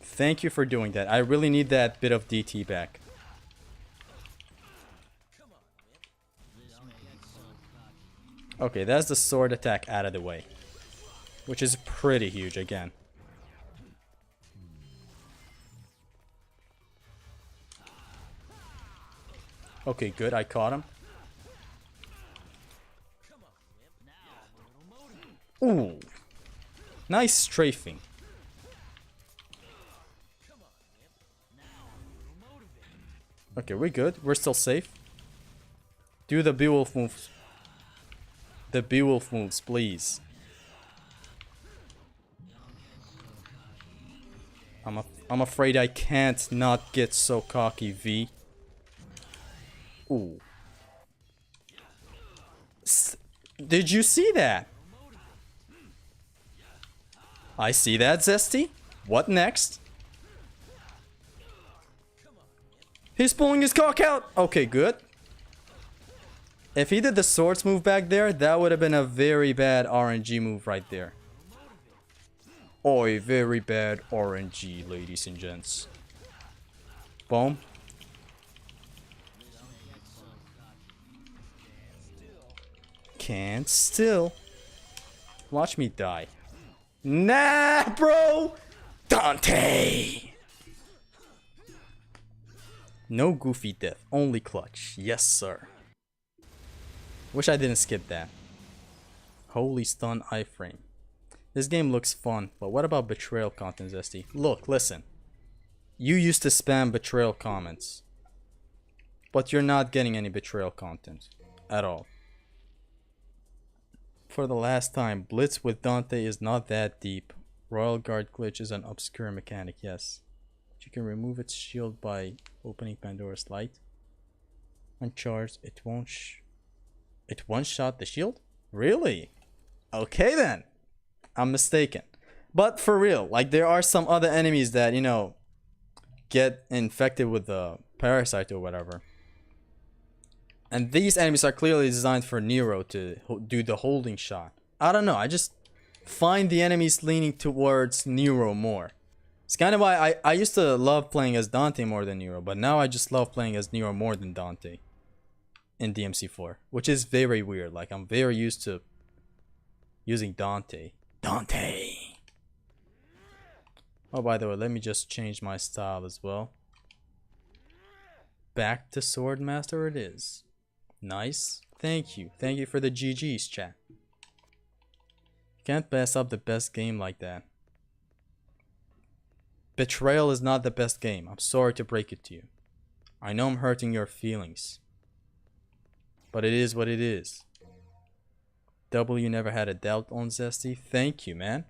Thank you for doing that. I really need that bit of DT back. Okay, that's the sword attack out of the way. Which is pretty huge again. Okay, good. I caught him. Ooh. Nice strafing. Okay, we're good. We're still safe. Do the Beowulf moves. The Beowulf moves, please. I'm afraid I can't not get so cocky, V. Ooh. Did you see that? I see that, Zesty. What next? He's pulling his cock out. Okay, good. If he did the swords move back there, that would have been a very bad RNG move right there. Oi, very bad RNG, ladies and gents. Boom. Can't still. Watch me die. Nah, bro! Dante! No goofy death, only clutch. Yes, sir. Wish I didn't skip that. Holy stun iframe. This game looks fun, but what about betrayal content, Zesty? Look, listen. You used to spam betrayal comments. But you're not getting any betrayal content. At all. For the last time, Blitz with Dante is not that deep. Royal Guard glitch is an obscure mechanic, yes. You can remove its shield by opening Pandora's Light. Uncharged, it one-shot the shield? Really? Okay then. I'm mistaken. But for real, like there are some other enemies that, you know, get infected with the parasite or whatever. And these enemies are clearly designed for Nero to do the holding shot. I don't know, I just find the enemies leaning towards Nero more. It's kind of why I used to love playing as Dante more than Nero, but now I just love playing as Nero more than Dante in DMC4, which is very weird. Like, I'm very used to using Dante. Dante! Oh, by the way, let me just change my style as well. Back to Swordmaster it is. Nice. Thank you. Thank you for the GG's, chat. Can't pass up the best game like that. Betrayal is not the best game. I'm sorry to break it to you. I know I'm hurting your feelings. But it is what it is. W never had a doubt on Zesty. Thank you, man.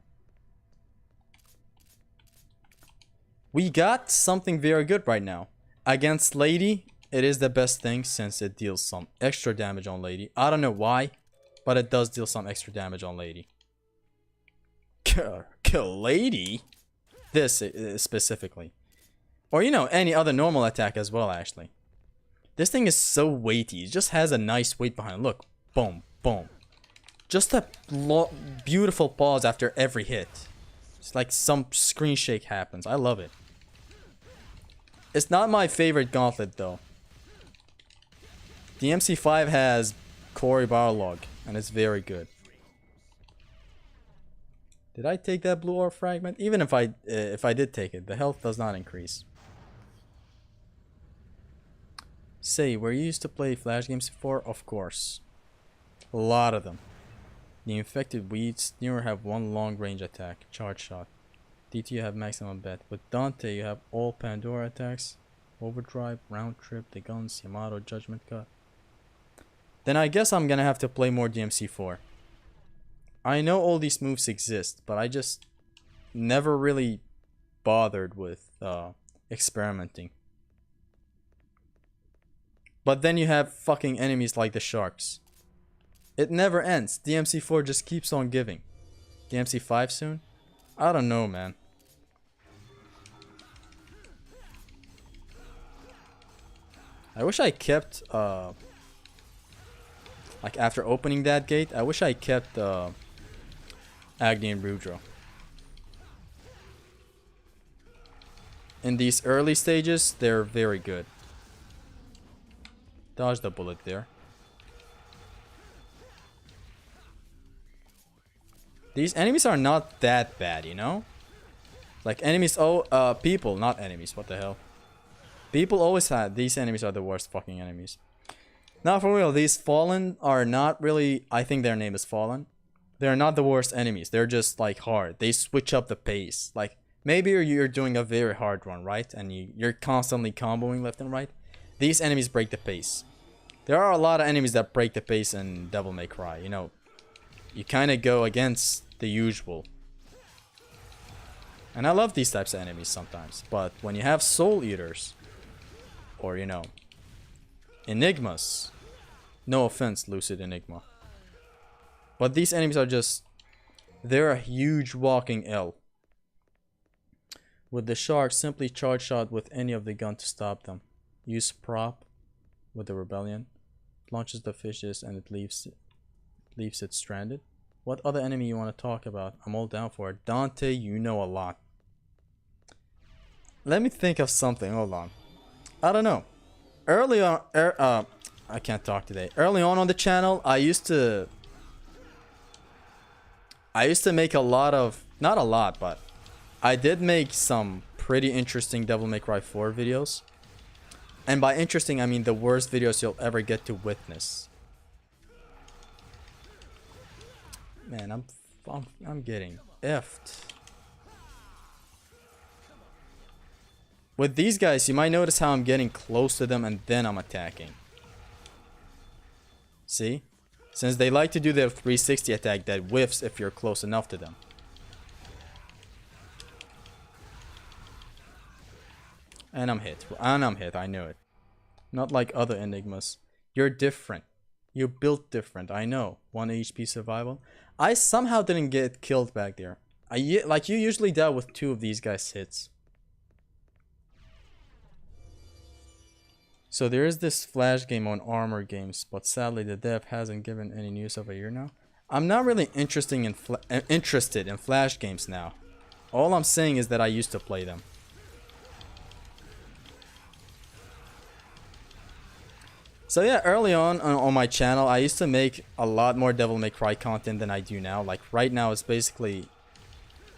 We got something very good right now. Against Lady, it is the best thing since it deals some extra damage on Lady. I don't know why, but it does deal some extra damage on Lady. Kill Lady? This specifically. Or, you know, any other normal attack as well, actually. This thing is so weighty. It just has a nice weight behind it. Look. Boom. Boom. Just a beautiful pause after every hit. It's like some screen shake happens. I love it. It's not my favorite gauntlet, though. The MC5 has Quarry Barlog, and it's very good. Did I take that blue ore fragment? Even if I did take it, the health does not increase. Say, were you used to play flash games before? Of course. A lot of them. The infected weeds near have one long range attack, charge shot. DT you have maximum bet. With Dante you have all Pandora attacks, overdrive, round trip, the guns, Yamato, judgment cut. Then I guess I'm gonna have to play more DMC4. I know all these moves exist, but I just never really bothered with experimenting. But then you have fucking enemies like the sharks. It never ends. DMC4 just keeps on giving. DMC5 soon? I don't know, man. I wish I kept like after opening that gate, I wish I kept Agni and Rudra. In these early stages, they're very good. Dodge the bullet there. These enemies are not that bad, you know? Like enemies, people, not enemies, what the hell? People always had, these enemies are the worst fucking enemies. Now for real, these Fallen are not really, I think their name is Fallen. They're not the worst enemies, they're just like hard. They switch up the pace. Like, maybe you're doing a very hard run, right? And you're constantly comboing left and right. These enemies break the pace. There are a lot of enemies that break the pace in Devil May Cry, you know. You kind of go against the usual. And I love these types of enemies sometimes. But when you have Soul Eaters, or you know, Enigmas, no offense, Lucid Enigma, but these enemies are just, they're a huge walking L. With the shark, simply charge shot with any of the gun to stop them. Use prop with the rebellion, launches the fishes and it leaves it stranded. What other enemy you want to talk about? I'm all down for it. Dante, you know a lot. Let me think of something. Hold on. I don't know. Early on, I can't talk today. Early on the channel, I used to make a lot of, not a lot, but I did make some pretty interesting Devil May Cry 4 videos. And by interesting, I mean the worst videos you'll ever get to witness. Man, I'm getting effed. With these guys, you might notice how I'm getting close to them and then I'm attacking. See? Since they like to do their 360 attack that whiffs if you're close enough to them. And I'm hit. I knew it. Not like other Enigmas. You're different. You're built different. I know. 1 HP survival. I somehow didn't get killed back there. Like you usually dealt with 2 of these guys' hits. So there is this flash game on Armor Games, but sadly the dev hasn't given any news of a year now. I'm not really interested in flash games now. All I'm saying is that I used to play them. So yeah, early on my channel, I used to make a lot more Devil May Cry content than I do now. Like right now, it's basically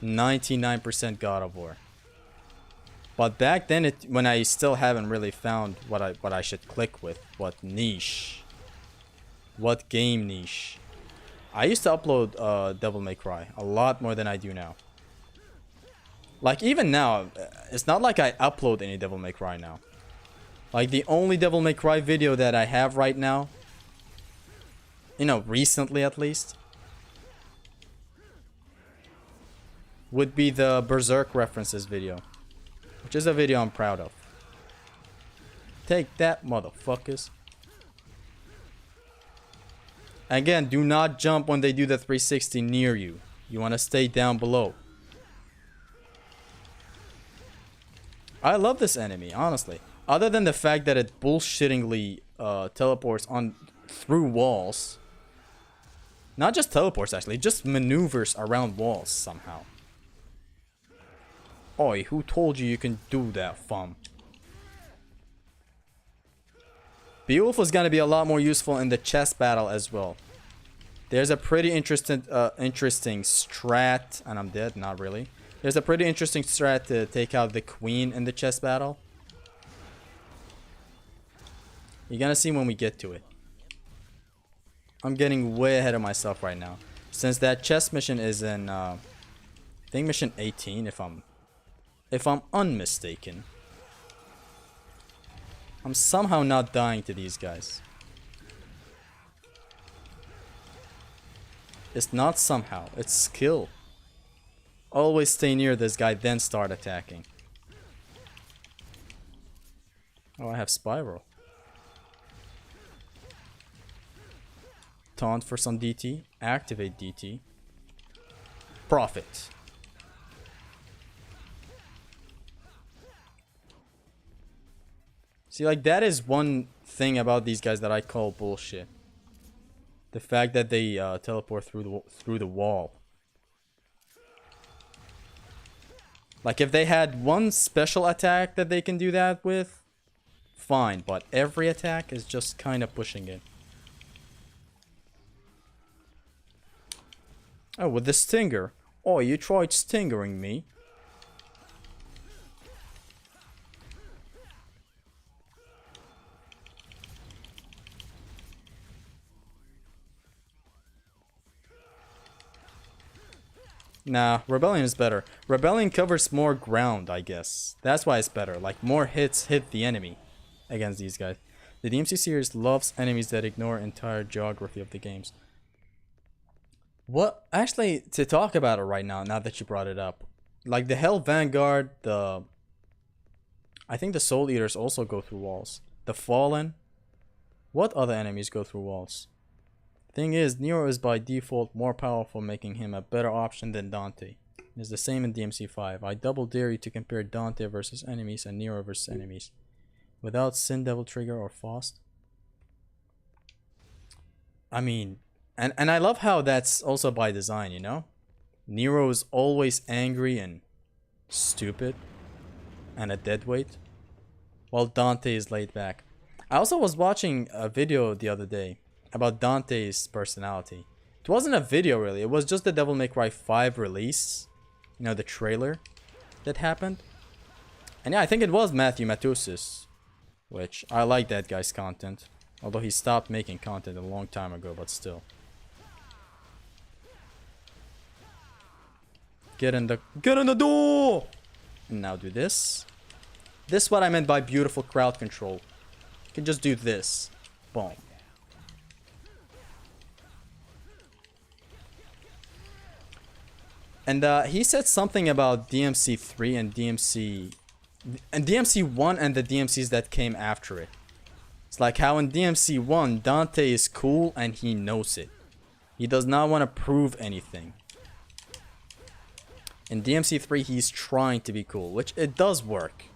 99% God of War. But back then, when I still haven't really found what I should click with, what niche, what game niche, I used to upload Devil May Cry a lot more than I do now. Like even now, it's not like I upload any Devil May Cry now. Like the only Devil May Cry video that I have right now you know, recently at least, would be the Berserk references video, which is a video I'm proud of. Take that, motherfuckers. Again, do not jump when they do the 360 near you. You want to stay down below. I love this enemy, honestly. Other than the fact that it bullshittingly teleports on through walls. Not just teleports, actually. Just maneuvers around walls somehow. Oi, who told you can do that, fam? Beowulf is going to be a lot more useful in the chess battle as well. There's a pretty interesting strat, and I'm dead, not really. There's a pretty interesting strat to take out the queen in the chess battle. You're gonna see when we get to it. I'm getting way ahead of myself right now. Since that chess mission is in, I think mission 18, if I'm unmistaken. I'm somehow not dying to these guys. It's not somehow, it's skill. Always stay near this guy, then start attacking. Oh, I have Spiral. Taunt for some DT. Activate DT. Profit. See, like, that is one thing about these guys that I call bullshit. The fact that they teleport through the wall. Like, if they had one special attack that they can do that with, fine. But every attack is just kind of pushing it. Oh, with the stinger. Oh, you tried stingering me. Nah, Rebellion is better. Rebellion covers more ground, I guess. That's why it's better. Like, more hits hit the enemy against these guys. The DMC series loves enemies that ignore entire geography of the games. What? Actually, to talk about it right now that you brought it up. Like, the Hell Vanguard, I think the Soul Eaters also go through walls. The Fallen. What other enemies go through walls? Thing is, Nero is by default more powerful, making him a better option than Dante. It's the same in DMC5. I double dare you to compare Dante versus enemies and Nero versus enemies. Without Sin Devil Trigger or Faust. I mean, and I love how that's also by design, you know? Nero is always angry and stupid and a deadweight, while Dante is laid back. I also was watching a video the other day about Dante's personality. It wasn't a video really, it was just the Devil May Cry 5 release. You know, the trailer that happened. And yeah, I think it was Matthew Matusis, which I like that guy's content. Although he stopped making content a long time ago, but still. Get in the door! And now do this. This is what I meant by beautiful crowd control. You can just do this. Boom. And he said something about DMC 3 and DMC 1 and the DMCs that came after it. It's like how in DMC 1 Dante is cool and he knows it. He does not want to prove anything. In DMC 3 he's trying to be cool, which it does work.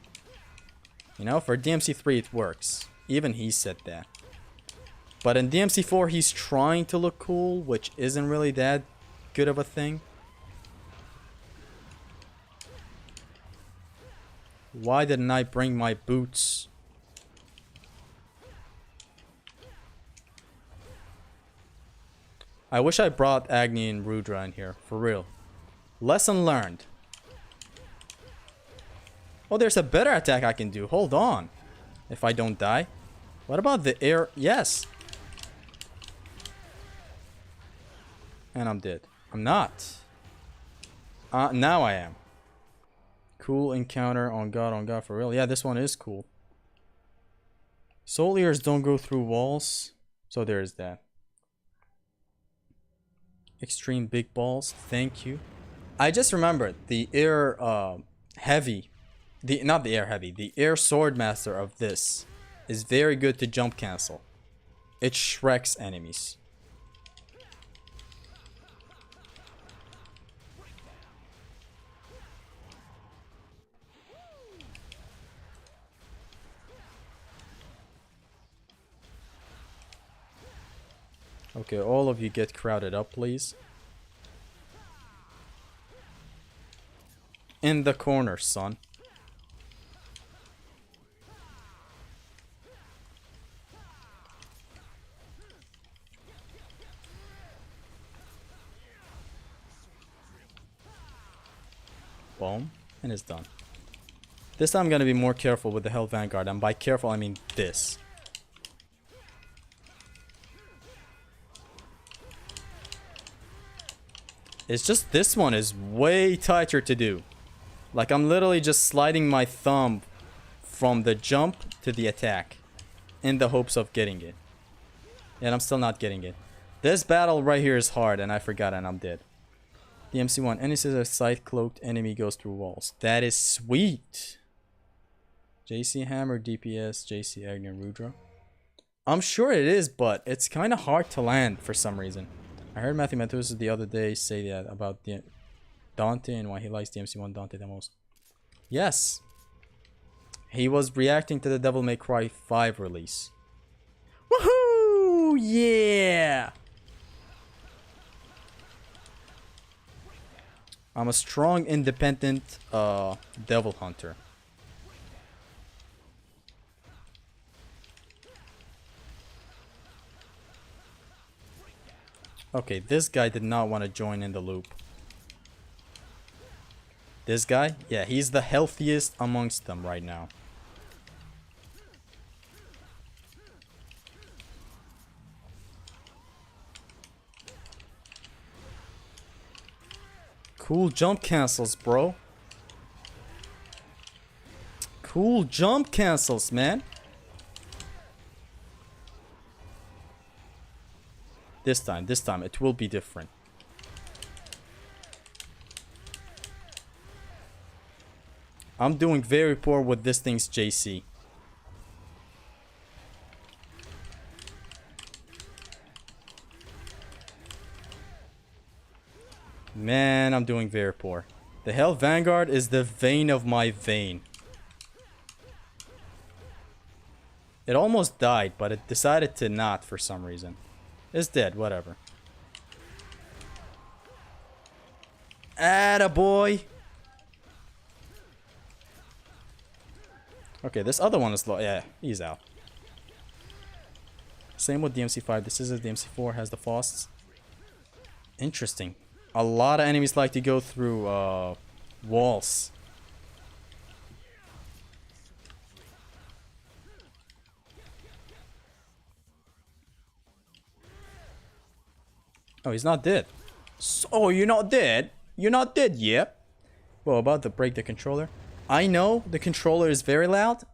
You know, for DMC 3 it works. Even he said that. But in DMC 4 he's trying to look cool, which isn't really that good of a thing. Why didn't I bring my boots? I wish I brought Agni and Rudra in here, for real. Lesson learned. Oh, there's a better attack I can do. Hold on. If I don't die. What about the air? Yes. And I'm dead. I'm not. Now I am. Cool encounter on God, for real. Yeah, this one is cool. Soul Eaters don't go through walls. So there is that. Extreme big balls. Thank you. I just remembered the air heavy. Not the air heavy. The air sword master of this is very good to jump cancel. It shreks enemies. Okay, all of you get crowded up, please. In the corner, son. Boom. And it's done. This time I'm gonna be more careful with the Hell Vanguard. And by careful, I mean this. It's just this one is way tighter to do. Like I'm literally just sliding my thumb from the jump to the attack in the hopes of getting it. And I'm still not getting it. This battle right here is hard and I forgot and I'm dead. The MC1, any scissor scythe cloaked enemy goes through walls. That is sweet. JC Hammer, DPS, JC Agni Rudra. I'm sure it is, but it's kind of hard to land for some reason. I heard Matthew Matthews the other day say that about the Dante and why he likes the MC1 Dante the most. Yes. He was reacting to the Devil May Cry 5 release. Woohoo! Yeah! I'm a strong, independent devil hunter. Okay, this guy did not want to join in the loop. This guy? Yeah, he's the healthiest amongst them right now. Cool jump cancels, bro. Cool jump cancels, man. This time, it will be different. I'm doing very poor with this thing's JC. Man, I'm doing very poor. The Hell Vanguard is the vein of my vein. It almost died, but it decided to not for some reason. It's dead, whatever. Attaboy! Okay, this other one is low. Yeah, he's out. Same with the MC5. This is the MC4 has the Fausts. Interesting. A lot of enemies like to go through walls. Oh, he's not dead. So, you're not dead? You're not dead yet? Well, about to break the controller. I know the controller is very loud,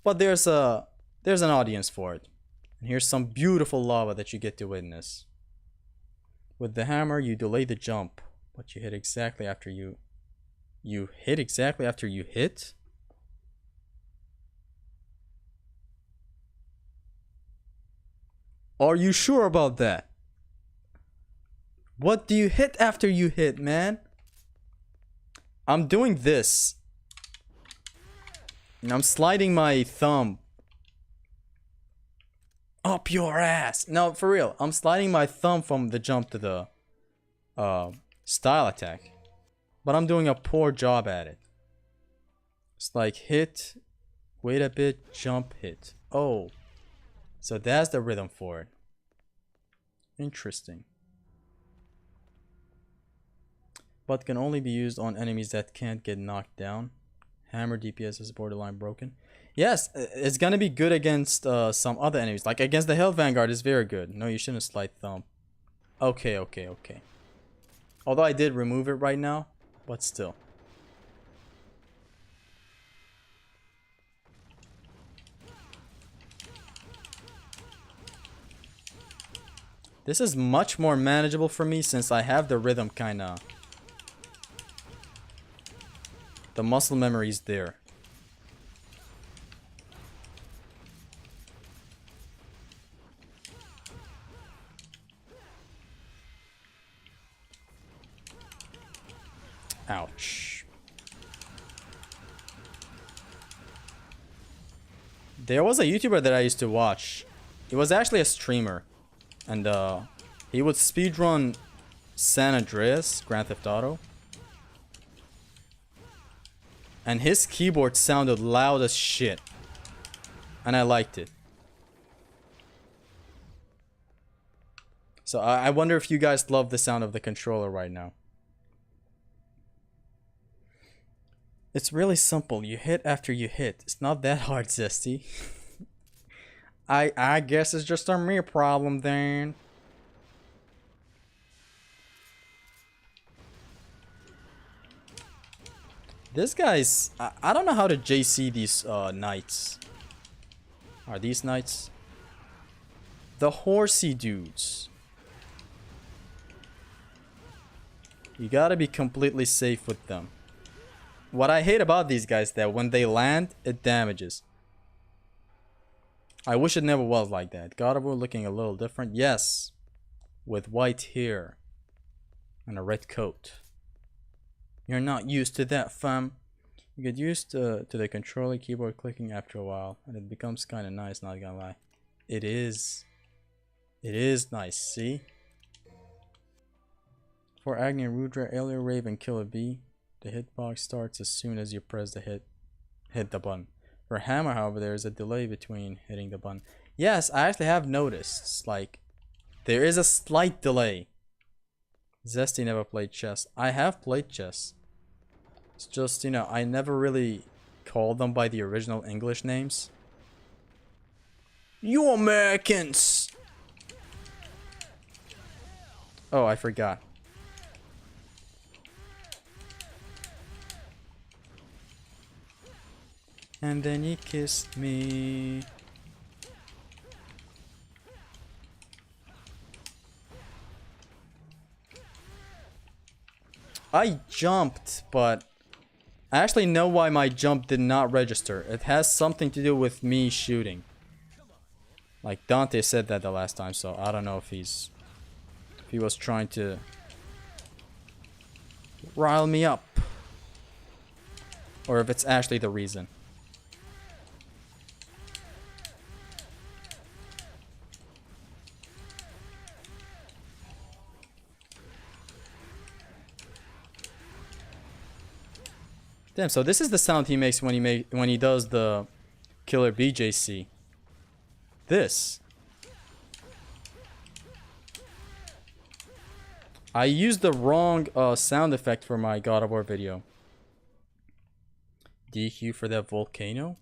but there's an audience for it. And here's some beautiful lava that you get to witness. With the hammer, you delay the jump, but you hit exactly after you hit exactly after you hit? Are you sure about that? What do you hit after you hit, man? I'm doing this. And I'm sliding my thumb up your ass. No, for real. I'm sliding my thumb from the jump to the style attack. But I'm doing a poor job at it. It's like hit, wait a bit, jump, hit. Oh. So that's the rhythm for it. Interesting. But can only be used on enemies that can't get knocked down. Hammer DPS is borderline broken. Yes, it's gonna be good against some other enemies. Like against the Hell Vanguard is very good. No, you shouldn't slide thumb. Okay. Although I did remove it right now, but still. This is much more manageable for me since I have the rhythm kinda. The muscle memory is there. Ouch. There was a YouTuber that I used to watch. He was actually a streamer. And he would speedrun San Andreas, Grand Theft Auto. And his keyboard sounded loud as shit. And I liked it. So I wonder if you guys love the sound of the controller right now. It's really simple. You hit after you hit. It's not that hard, Zesty. I guess it's just a me problem then. This guy's... I don't know how to JC these knights. Are these knights? The horsey dudes. You gotta be completely safe with them. What I hate about these guys is that when they land, it damages. I wish it never was like that. God of War looking a little different. Yes. With white hair. And a red coat. You're not used to that, fam. You get used to the controller keyboard clicking after a while. And it becomes kind of nice, not gonna lie. It is. It is nice, see? For Agni and Rudra, Aelio, Rave, and Killer Bee, the hitbox starts as soon as you press the hit the button. For Hammer, however, there is a delay between hitting the button. Yes, I actually have noticed. Like, there is a slight delay. Zesty never played chess. I have played chess. It's just, you know, I never really called them by the original English names. You Americans! Oh, I forgot. And then he kissed me. I jumped, but I actually know why my jump did not register. It has something to do with me shooting. Like Dante said that the last time, so I don't know if he was trying to rile me up, or if it's actually the reason. Damn, so this is the sound he makes when he does the Killer BJC. This. I used the wrong sound effect for my God of War video. DQ for that volcano?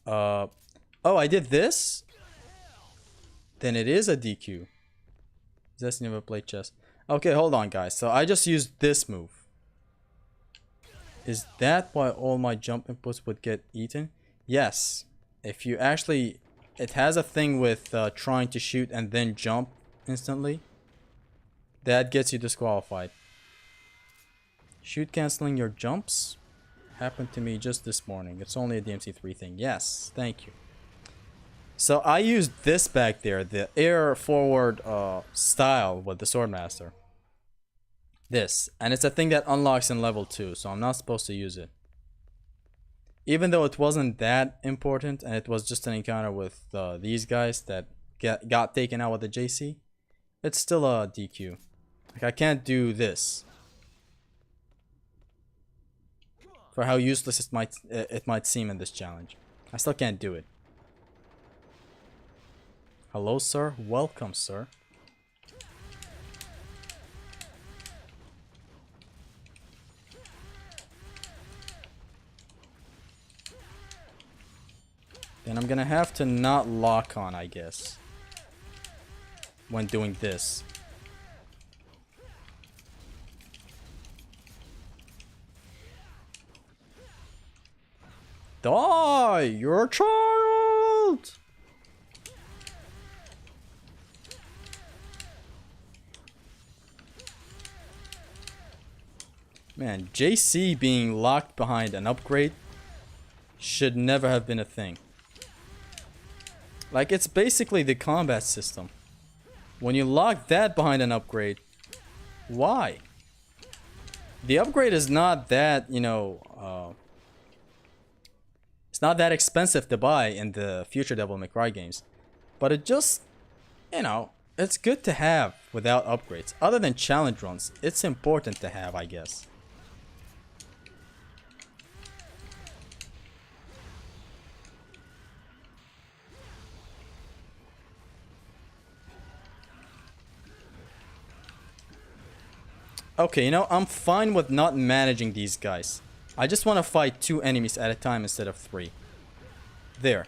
Oh, I did this? Then it is a DQ. Zesty never played chess. Okay, hold on, guys. So I just used this move. Is that why all my jump inputs would get eaten? Yes. If you actually... It has a thing with trying to shoot and then jump instantly. That gets you disqualified. Shoot canceling your jumps? Happened to me just this morning. It's only a DMC3 thing. Yes, thank you. So I used this back there. The air forward style with the Swordmaster. This, and it's a thing that unlocks in level 2, so I'm not supposed to use it. Even though it wasn't that important and it was just an encounter with these guys that got taken out with the JC, it's still a DQ. Like, I can't do this. For how useless it might seem in this challenge. I still can't do it. Hello, sir. Welcome, sir. Then I'm gonna have to not lock on, I guess, when doing this. Die! You're a child! Man, JC being locked behind an upgrade should never have been a thing. Like, it's basically the combat system. When you lock that behind an upgrade, why? The upgrade is not that, you know, it's not that expensive to buy in the future Devil May Cry games. But it just, you know, it's good to have without upgrades. Other than challenge runs, it's important to have, I guess. Okay, you know, I'm fine with not managing these guys. I just want to fight 2 enemies at a time instead of 3. There.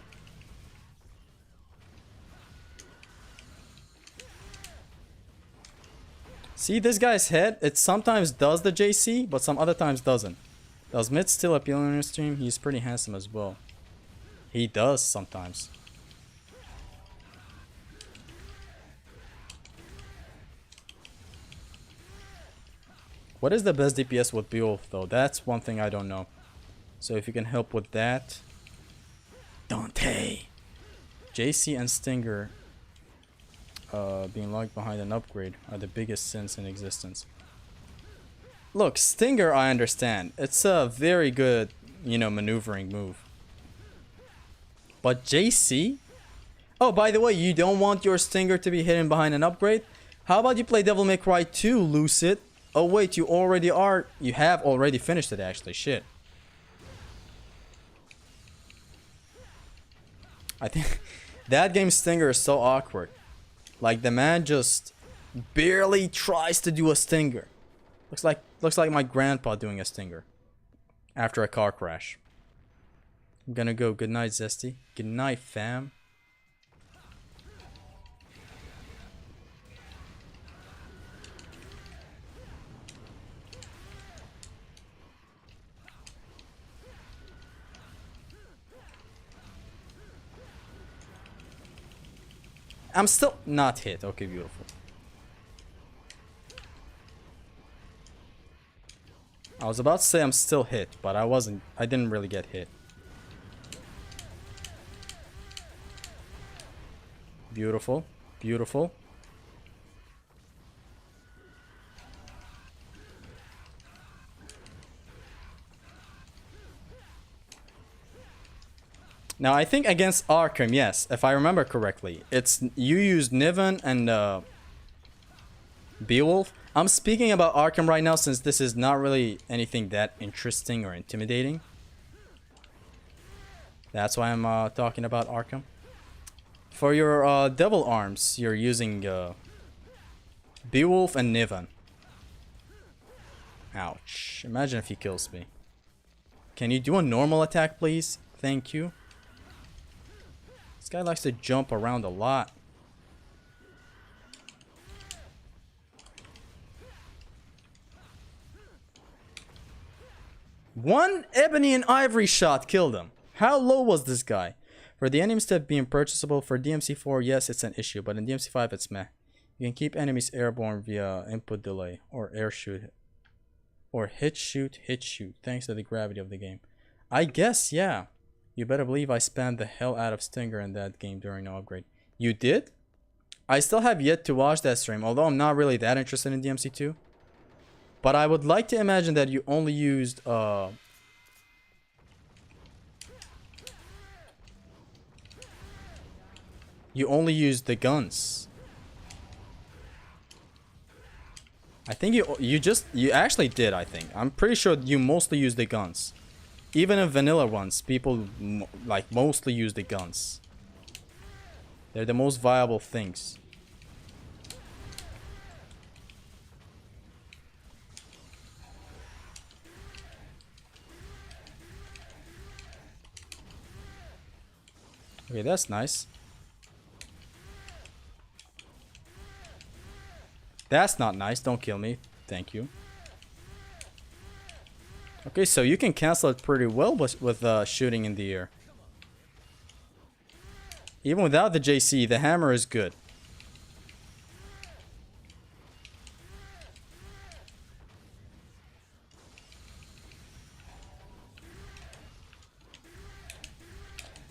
See this guy's head? It sometimes does the JC, but some other times doesn't. Does Mid still appeal on your stream? He's pretty handsome as well. He does sometimes. What is the best DPS with Beowulf though? That's one thing I don't know. So if you can help with that. Dante! JC and Stinger being locked behind an upgrade are the biggest sins in existence. Look, Stinger I understand. It's a very good, you know, maneuvering move. But JC? Oh, by the way, you don't want your Stinger to be hidden behind an upgrade? How about you play Devil May Cry 2, Lucid? Oh wait, you have already finished it actually, shit. I think that game's Stinger is so awkward. Like the man just barely tries to do a Stinger. Looks like my grandpa doing a Stinger. After a car crash. I'm gonna go. Good night, Zesty. Good night, fam. I'm still not hit. Okay, beautiful. I was about to say I'm still hit, but I wasn't. I didn't really get hit. Beautiful. Beautiful. Now, I think against Arkham, yes, if I remember correctly, it's you used Niven and Beowulf. I'm speaking about Arkham right now since this is not really anything that interesting or intimidating. That's why I'm talking about Arkham. For your devil arms, you're using Beowulf and Niven. Ouch. Imagine if he kills me. Can you do a normal attack, please? Thank you. This guy likes to jump around a lot. One ebony and ivory shot killed him. How low was this guy? For the enemy step being purchasable, for DMC4, yes, it's an issue, but in DMC5, it's meh. You can keep enemies airborne via input delay, or air shoot, or hit shoot, thanks to the gravity of the game. I guess, yeah. You better believe I spammed the hell out of Stinger in that game during the upgrade. You did? I still have yet to watch that stream, although I'm not really that interested in DMC2. But I would like to imagine that you only used the guns. I think you actually did, I think. I'm pretty sure you mostly used the guns. Even in vanilla ones, people like mostly use the guns. They're the most viable things. Okay, that's nice. That's not nice. Don't kill me. Thank you. Okay, so you can cancel it pretty well with shooting in the air. Even without the JC, the hammer is good.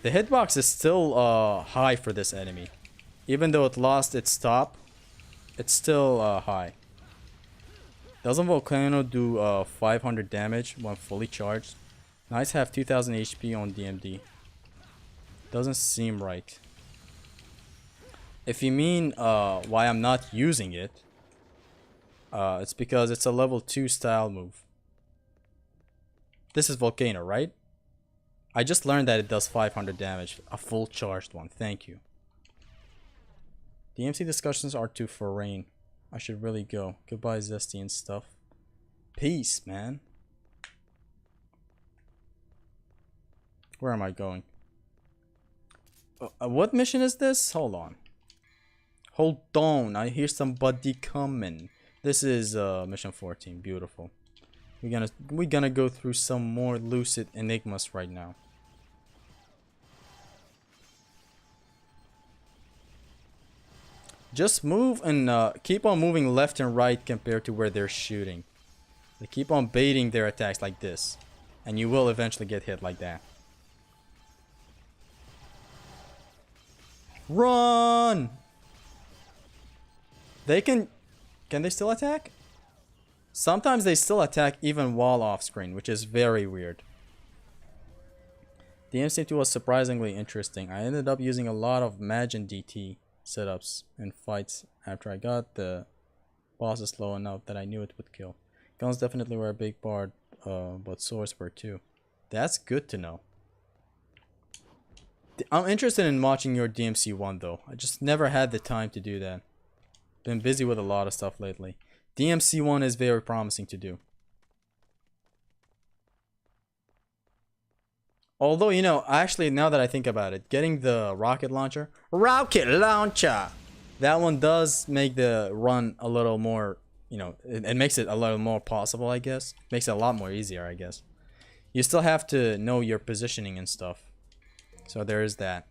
The hitbox is still high for this enemy. Even though it lost its top, it's still high. Doesn't Volcano do 500 damage when fully charged? Knights have 2000 HP on DMD. Doesn't seem right. If you mean why I'm not using it, it's because it's a level 2 style move. This is Volcano, right? I just learned that it does 500 damage. A full charged one. Thank you. DMC discussions are too foreign. I should really go. Goodbye, Zesty and stuff. Peace, man. Where am I going? What mission is this? Hold on. Hold on. I hear somebody coming. This is mission 14. Beautiful. We're gonna go through some more lucid enigmas right now. Just move and keep on moving left and right compared to where they're shooting. They keep on baiting their attacks like this, and you will eventually get hit like that. Run! They can they still attack? Sometimes they still attack even while off screen, which is very weird. The MC2 was surprisingly interesting. I ended up using a lot of Maj and DT setups and fights after I got the bosses low enough that I knew it would kill. Guns definitely were a big part, but swords were too. That's good to know. I'm interested in watching your DMC 1 though. I just never had the time to do that. Been busy with a lot of stuff lately. DMC 1 is very promising to do. Although, you know, actually now that I think about it, getting the rocket launcher, that one does make the run a little more, you know, it makes it a little more possible, I guess. Makes it a lot more easier, I guess. You still have to know your positioning and stuff. So there is that.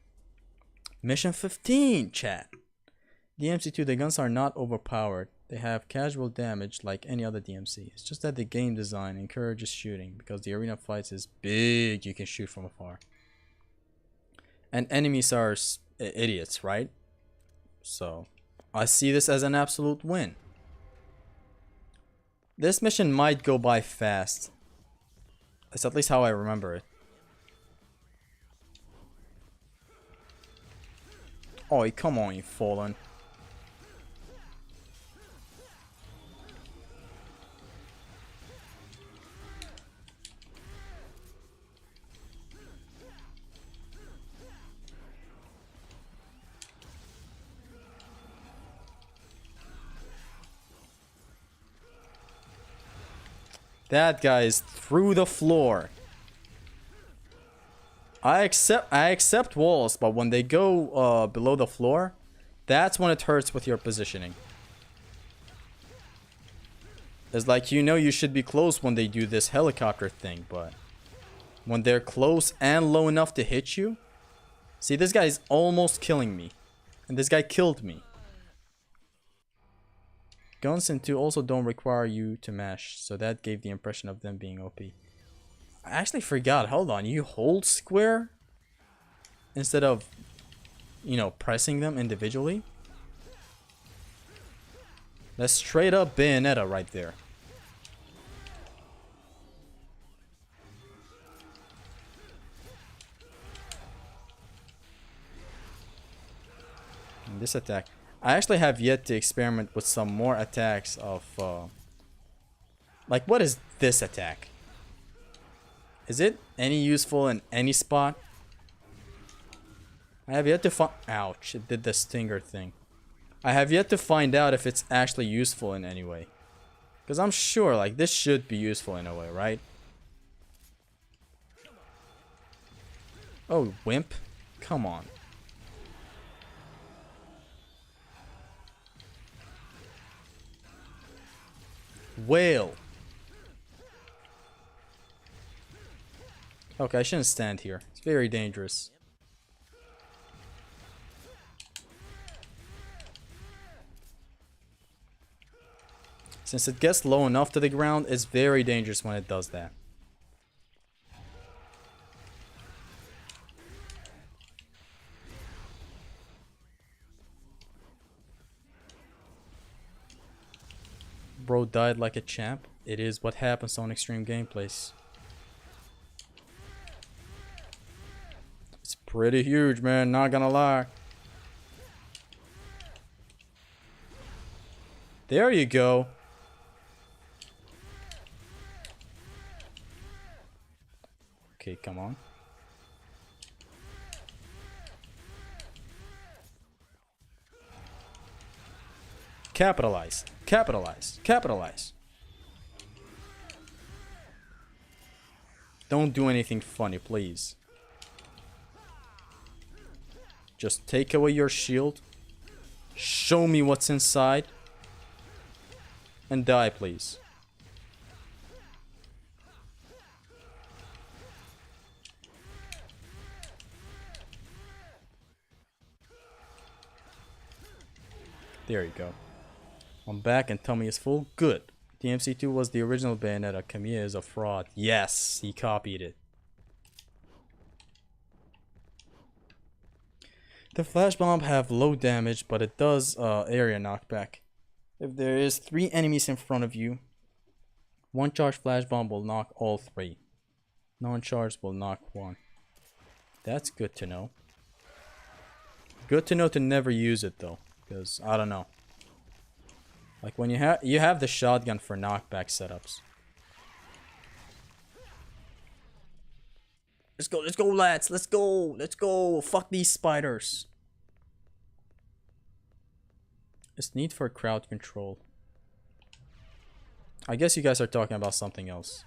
Mission 15, chat. DMC2, the guns are not overpowered. They have casual damage like any other DMC. It's just that the game design encourages shooting because the arena fights is big. You can shoot from afar. And enemies are idiots, right? So I see this as an absolute win. This mission might go by fast. That's at least how I remember it. Oh, come on, you fallen. That guy is through the floor. I accept walls, but when they go below the floor, that's when it hurts with your positioning. It's like, you know, you should be close when they do this helicopter thing, but when they're close and low enough to hit you. See, this guy is almost killing me, and this guy killed me. Guns in 2 also don't require you to mash, so that gave the impression of them being OP. I actually forgot. Hold on, you hold square instead of, you know, pressing them individually? That's straight up Bayonetta right there. And this attack. I actually have yet to experiment with some more attacks of like, what is this attack? Is it any useful in any spot? I have yet to find. Ouch, it did the stinger thing. I have yet to find out if it's actually useful in any way. Because I'm sure, like, this should be useful in a way, right? Oh, wimp. Come on. Whale. Okay, I shouldn't stand here. It's very dangerous. Since it gets low enough to the ground, it's very dangerous when it does that. bro died like a champ. It is what happens on extreme gameplays. It's pretty huge, man, not gonna lie. There you go. Okay, come on. Capitalize. Capitalize. Capitalize. Don't do anything funny, please. Just take away your shield. Show me what's inside. And die, please. There you go. I'm back and tummy is full. Good. DMC2 was the original Bayonetta. Kamiya is a fraud. Yes, he copied it. The flash bomb have low damage, but it does area knockback. If there is 3 enemies in front of you, 1 charge flash bomb will knock all 3. Non-charge will knock 1. That's good to know. Good to know to never use it though, because I don't know. Like when you have the shotgun for knockback setups. Let's go, lads. Let's go. Fuck these spiders. It's need for crowd control. I guess you guys are talking about something else.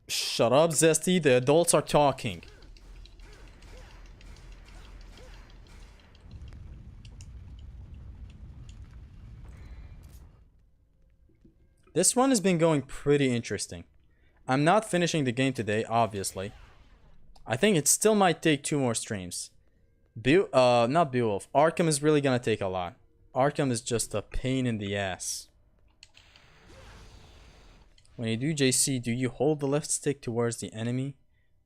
Shut up, Zesty. The adults are talking. This run has been going pretty interesting. I'm not finishing the game today, obviously. I think it still might take 2 more streams. Not Beowulf. Arkham is really gonna take a lot. Arkham is just a pain in the ass. When you do JC, do you hold the left stick towards the enemy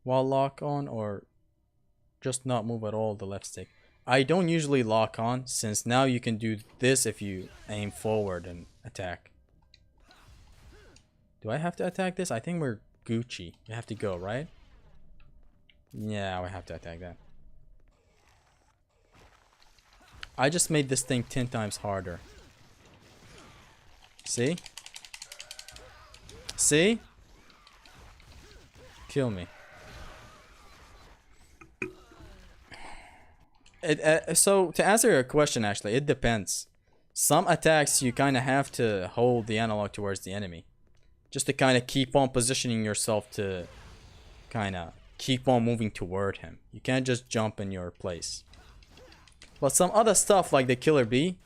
while lock on, or just not move at all the left stick? I don't usually lock on, since now you can do this if you aim forward and attack. Do I have to attack this? I think we're Gucci. We have to go, right? Yeah, we have to attack that. I just made this thing 10 times harder. See? See? Kill me. So, to answer your question, actually, it depends. Some attacks you kind of have to hold the analog towards the enemy. Just to kind of keep on positioning yourself to kind of keep on moving toward him. You can't just jump in your place. But some other stuff like the Killer Bee,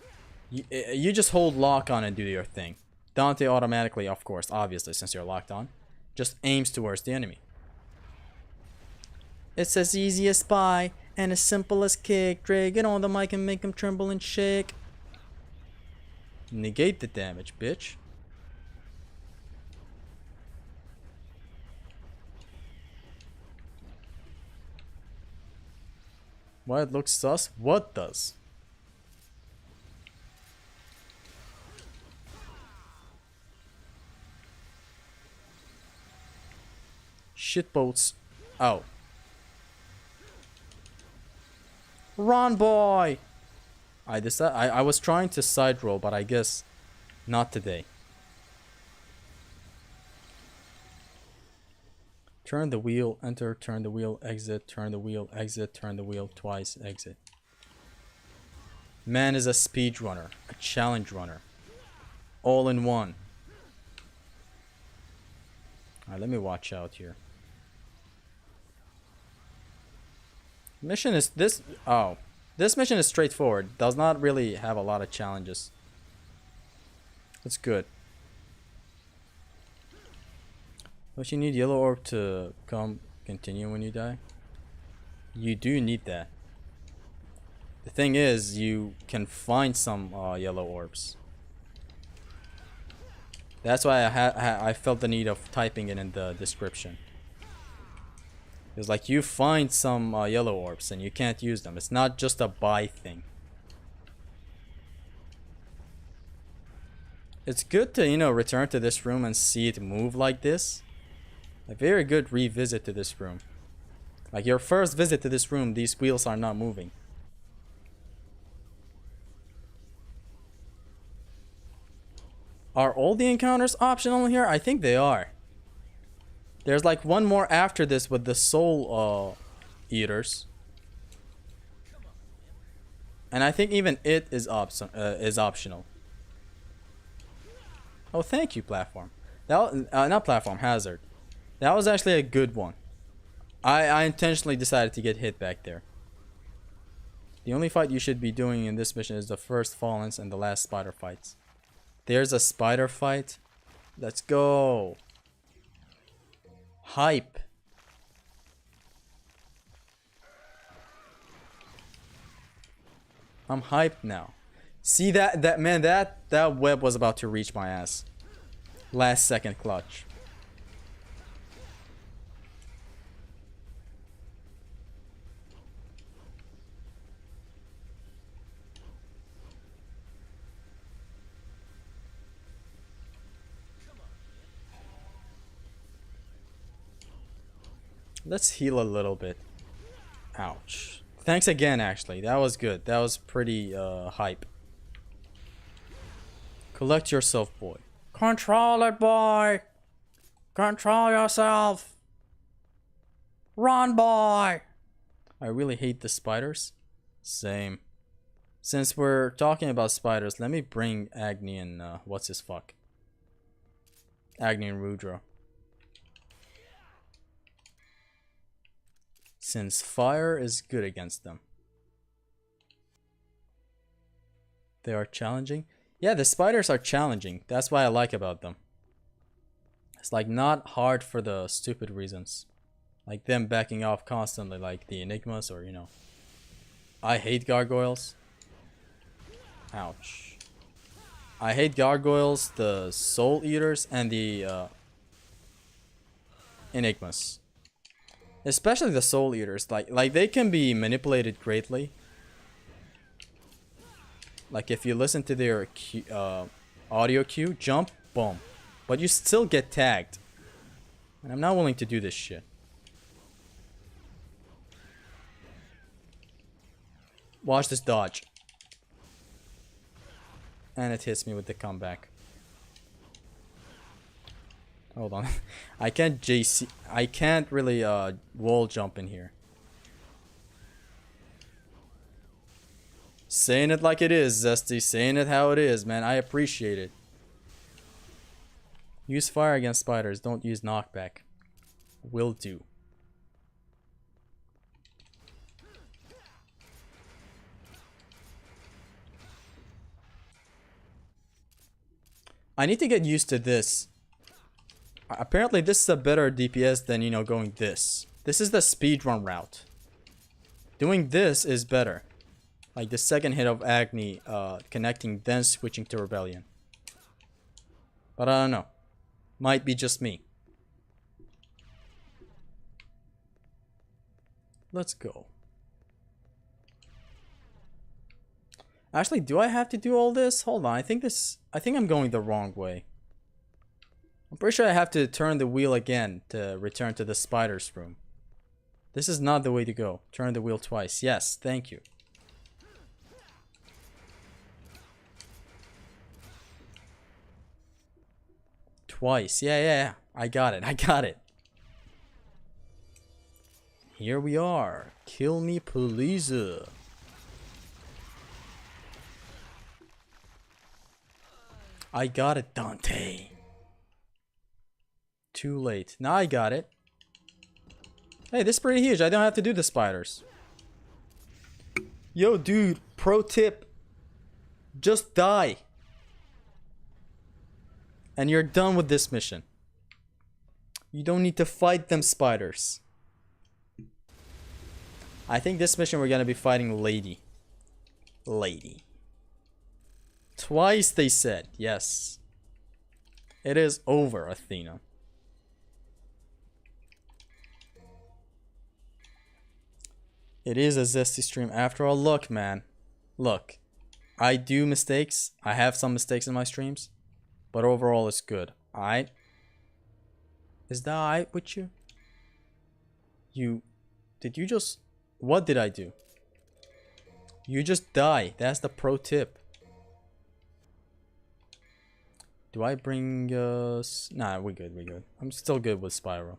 you just hold lock on and do your thing. Dante automatically, of course, obviously, since you're locked on, just aims towards the enemy. It's as easy as spy and as simple as kick. Dre, get on the mic and make him tremble and shake. Negate the damage, bitch. Why it looks sus? What does? Shitboats out. Run, boy! I was trying to side roll, but I guess not today. Turn the wheel, enter, turn the wheel, exit, turn the wheel, exit, turn the wheel twice, exit. Man is a speed runner, a challenge runner. All in one. Alright, let me watch out here. Mission is this. Oh. This mission is straightforward. Does not really have a lot of challenges. That's good. Don't you need yellow orb to continue when you die? You do need that. The thing is, you can find some yellow orbs. That's why I felt the need of typing it in the description. It's like you find some yellow orbs and you can't use them. It's not just a buy thing. It's good to, you know, return to this room and see it move like this. A very good revisit to this room. Like your first visit to this room, these wheels are not moving. Are all the encounters optional here? I think they are. There's like one more after this with the soul eaters. And I think even it is optional. Oh, thank you, platform. That not platform, hazard. That was actually a good one. I intentionally decided to get hit back there. The only fight you should be doing in this mission is the first Fallens and the last spider fights. There's a spider fight. Let's go. Hype. I'm hyped now. See that man, that web was about to reach my ass. Last second clutch. Let's heal a little bit. Ouch. Thanks again, actually. That was good. That was pretty hype. Collect yourself, boy. Control it, boy. Control yourself. Run, boy. I really hate the spiders. Same. Since we're talking about spiders, let me bring Agni and what's his fuck? Agni and Rudra. Since fire is good against them. They are challenging. Yeah, the spiders are challenging. That's what I like about them. It's like not hard for the stupid reasons. Like them backing off constantly, like the enigmas, or you know. I hate gargoyles. Ouch. I hate gargoyles, the soul eaters, and the enigmas. Especially the soul eaters, like they can be manipulated greatly. Like if you listen to their audio cue, jump, boom, but you still get tagged. And I'm not willing to do this shit. Watch this dodge. And it hits me with the comeback. Hold on. I can't really wall jump in here. Saying it like it is, Zesty. Saying it how it is, man. I appreciate it. Use fire against spiders. Don't use knockback. Will do. I need to get used to this. Apparently this is a better DPS than, you know, going this. This is the speedrun route. Doing this is better. Like the second hit of Agni connecting, then switching to Rebellion. But I don't know. Might be just me. Let's go. Actually, do I have to do all this? Hold on, I think I'm going the wrong way. I'm pretty sure I have to turn the wheel again to return to the spider's room. This is not the way to go. Turn the wheel twice. Yes, thank you. Twice. Yeah. I got it. Here we are. Kill me, please. I got it, Dante. Too late. Now I got it. Hey, this is pretty huge. I don't have to do the spiders. Yo, dude. Pro tip. Just die. And you're done with this mission. You don't need to fight them spiders. I think this mission we're gonna be fighting Lady. Twice they said. Yes. It is over, Athena. It is a zesty stream after all. Look, man. Look. I do mistakes. I have some mistakes in my streams. But overall, it's good. Alright? Is that alright with you? Did you just... What did I do? You just die. That's the pro tip. Do I bring us... Nah, we're good, we're good. I'm still good with Spyro.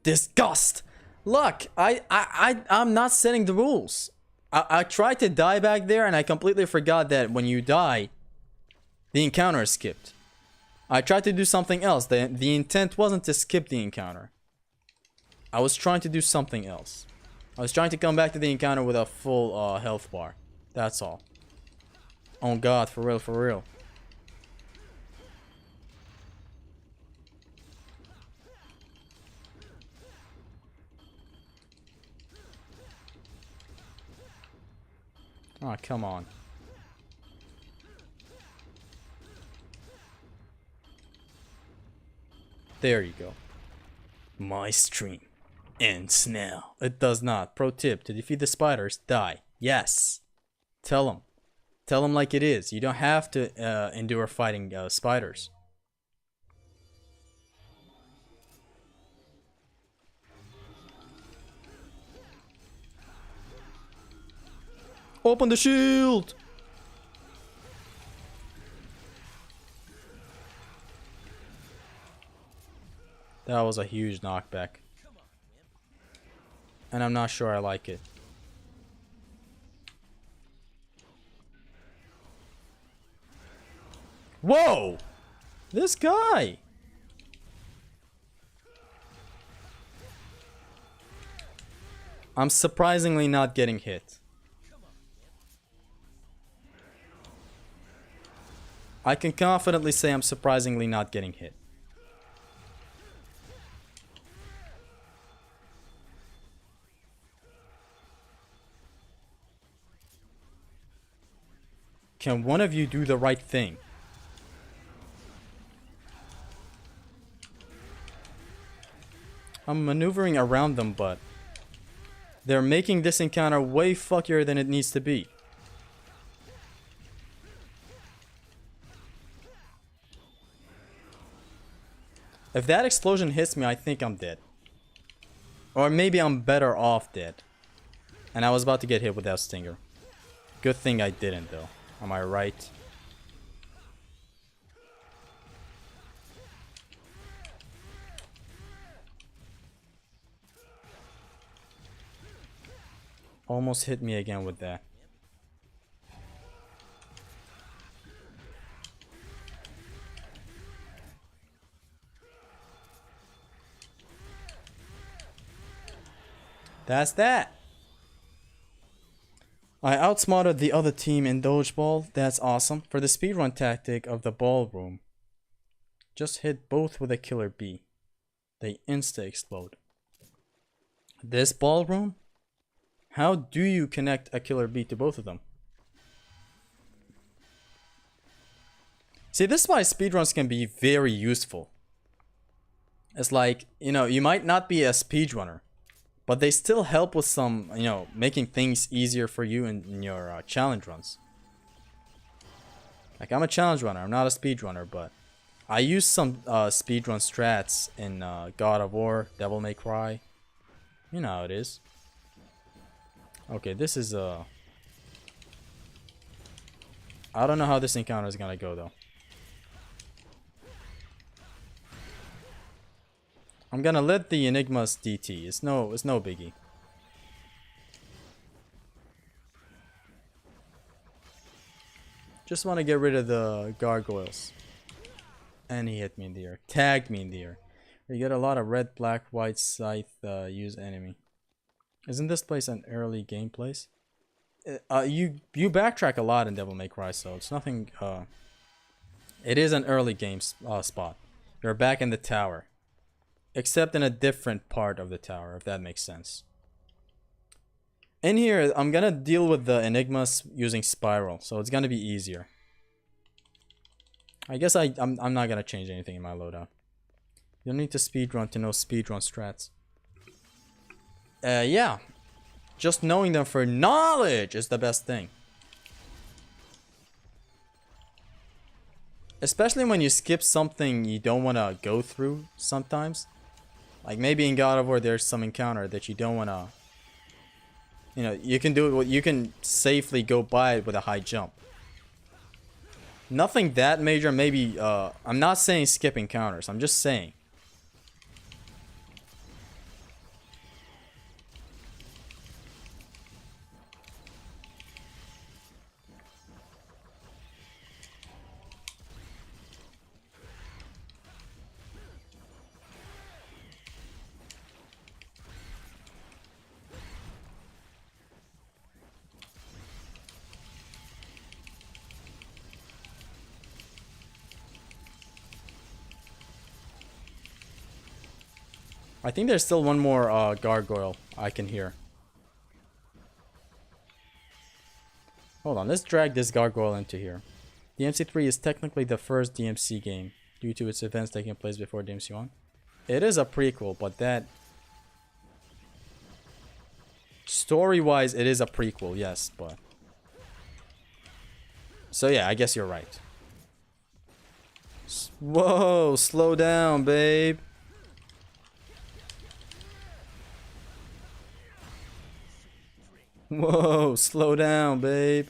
Disgust! Look, I'm not setting the rules. I tried to die back there and I completely forgot that when you die, the encounter is skipped. I tried to do something else. The intent wasn't to skip the encounter. I was trying to do something else. I was trying to come back to the encounter with a full health bar. That's all. Oh god, for real, for real. Oh, come on. There you go. My stream ends now. It does not. Pro tip, to defeat the spiders, die. Yes. Tell them. Tell them like it is. You don't have to endure fighting spiders. Open the shield! That was a huge knockback. And I'm not sure I like it. Whoa! This guy! I'm surprisingly not getting hit. I can confidently say I'm surprisingly not getting hit. Can one of you do the right thing? I'm maneuvering around them, but they're making this encounter way fuckier than it needs to be. If that explosion hits me, I think I'm dead. Or maybe I'm better off dead. And I was about to get hit with that stinger. Good thing I didn't, though. Am I right? Almost hit me again with that. That's that. I outsmarted the other team in dodgeball. That's awesome. For the speedrun tactic of the ballroom, just hit both with a killer bee. They insta-explode. This ballroom? How do you connect a killer bee to both of them? See, this is why speedruns can be very useful. It's like, you know, you might not be a speedrunner, but they still help with some, you know, making things easier for you in your challenge runs. Like, I'm a challenge runner, I'm not a speedrunner, but I use some speedrun strats in God of War, Devil May Cry. You know how it is. Okay, this is I don't know how this encounter is gonna go though. I'm gonna let the Enigmas DT. It's no biggie. Just want to get rid of the gargoyles. And he hit me in the air. Tagged me in the air. You get a lot of red, black, white scythe use enemy. Isn't this place an early game place? You backtrack a lot in Devil May Cry, so it's nothing. It is an early game spot. You're back in the tower. Except in a different part of the tower, if that makes sense. In here, I'm gonna deal with the Enigmas using Spiral, so it's gonna be easier. I guess I'm not gonna change anything in my loadout. You don't need to speedrun to know speedrun strats. Yeah. Just knowing them for knowledge is the best thing. Especially when you skip something you don't want to go through sometimes. Like maybe in God of War there's some encounter that you don't want to... You know, you can do it, you can safely go by it with a high jump. Nothing that major, maybe, I'm not saying skip encounters, I'm just saying. I think there's still one more gargoyle I can hear. Hold on, let's drag this gargoyle into here. DMC3 is technically the first DMC game due to its events taking place before DMC1. It is a prequel, but that... Story-wise, it is a prequel, yes, but... So yeah, I guess you're right. Whoa, slow down, babe. Whoa, slow down, babe.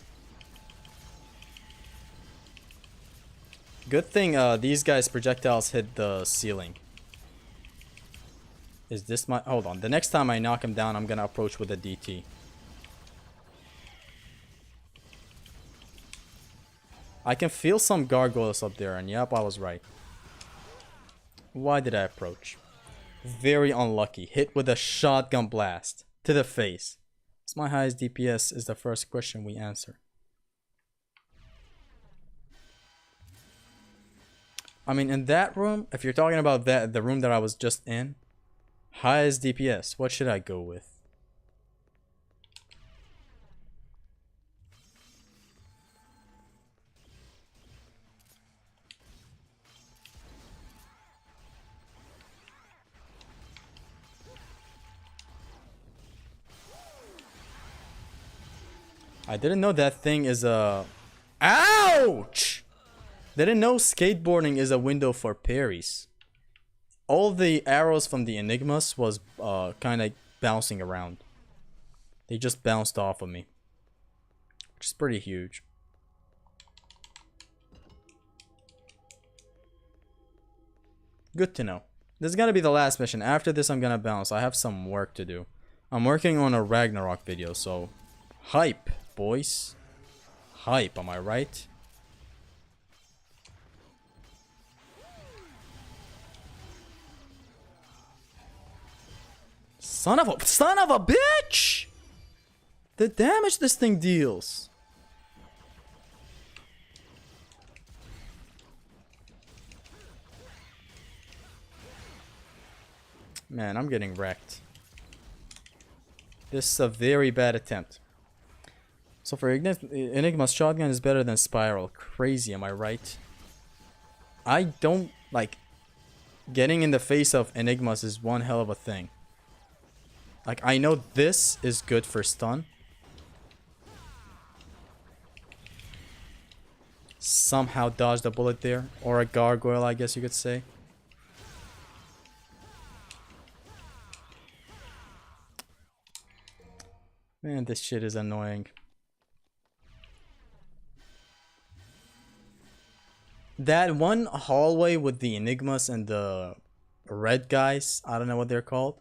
Good thing these guys' projectiles hit the ceiling. Is this my... Hold on. The next time I knock him down, I'm gonna approach with a DT. I can feel some gargoyles up there, and yep, I was right. Why did I approach? Very unlucky. Hit with a shotgun blast to the face. What's my highest DPS is the first question we answer. I mean, in that room, if you're talking about that, the room that I was just in, highest DPS, what should I go with? I didn't know that thing is a... Ouch! Didn't know skateboarding is a window for parries. All the arrows from the Enigmas was kind of bouncing around. They just bounced off of me. Which is pretty huge. Good to know. This is gonna be the last mission. After this I'm gonna bounce. I have some work to do. I'm working on a Ragnarok video, so... Hype, boys. Hype, am I right? Son of a bitch! The damage this thing deals. Man, I'm getting wrecked. This is a very bad attempt. So for Enigma's shotgun is better than Spiral. Crazy, am I right? I don't like... Getting in the face of Enigmas is one hell of a thing. Like, I know this is good for stun. Somehow dodged a bullet there. Or a gargoyle, I guess you could say. Man, this shit is annoying. That one hallway with the Enigmas and the red guys, I don't know what they're called.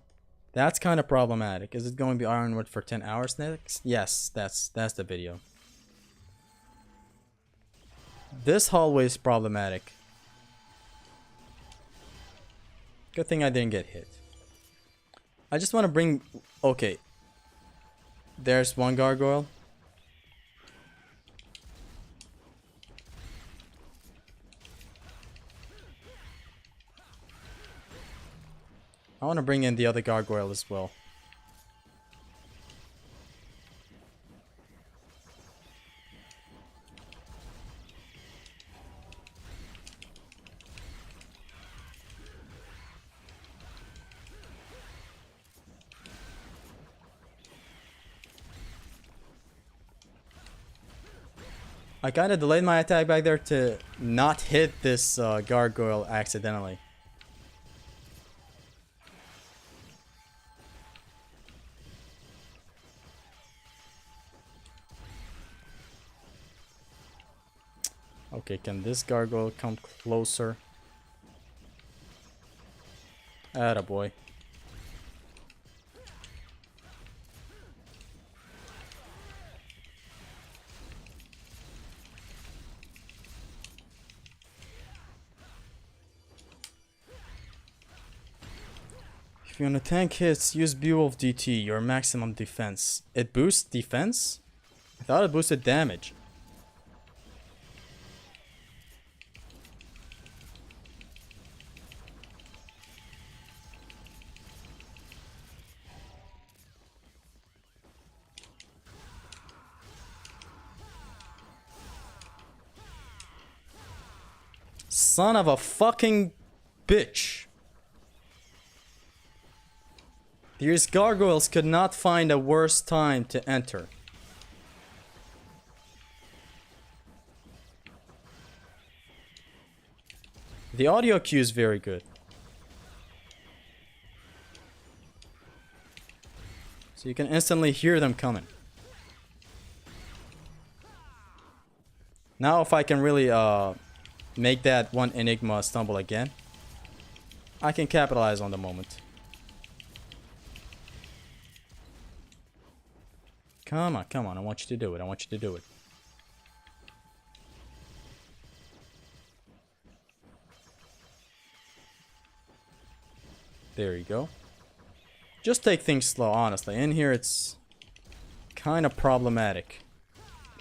That's kind of problematic. Is it going to be Ironwood for 10 hours next? Yes, that's the video. This hallway is problematic. Good thing I didn't get hit. I just want to bring... Okay. There's one gargoyle. I want to bring in the other gargoyle as well. I kind of delayed my attack back there to not hit this gargoyle accidentally. Okay, can this gargoyle come closer? Attaboy. If you're on a tank hits, use Beowulf DT, your maximum defense. It boosts defense? I thought it boosted damage. Son of a fucking bitch. These gargoyles could not find a worse time to enter. The audio cue is very good. So you can instantly hear them coming. Now if I can really make that one Enigma stumble again, I can capitalize on the moment. Come on, I want you to do it, I want you to do it. There you go. Just take things slow, honestly. In here it's kind of problematic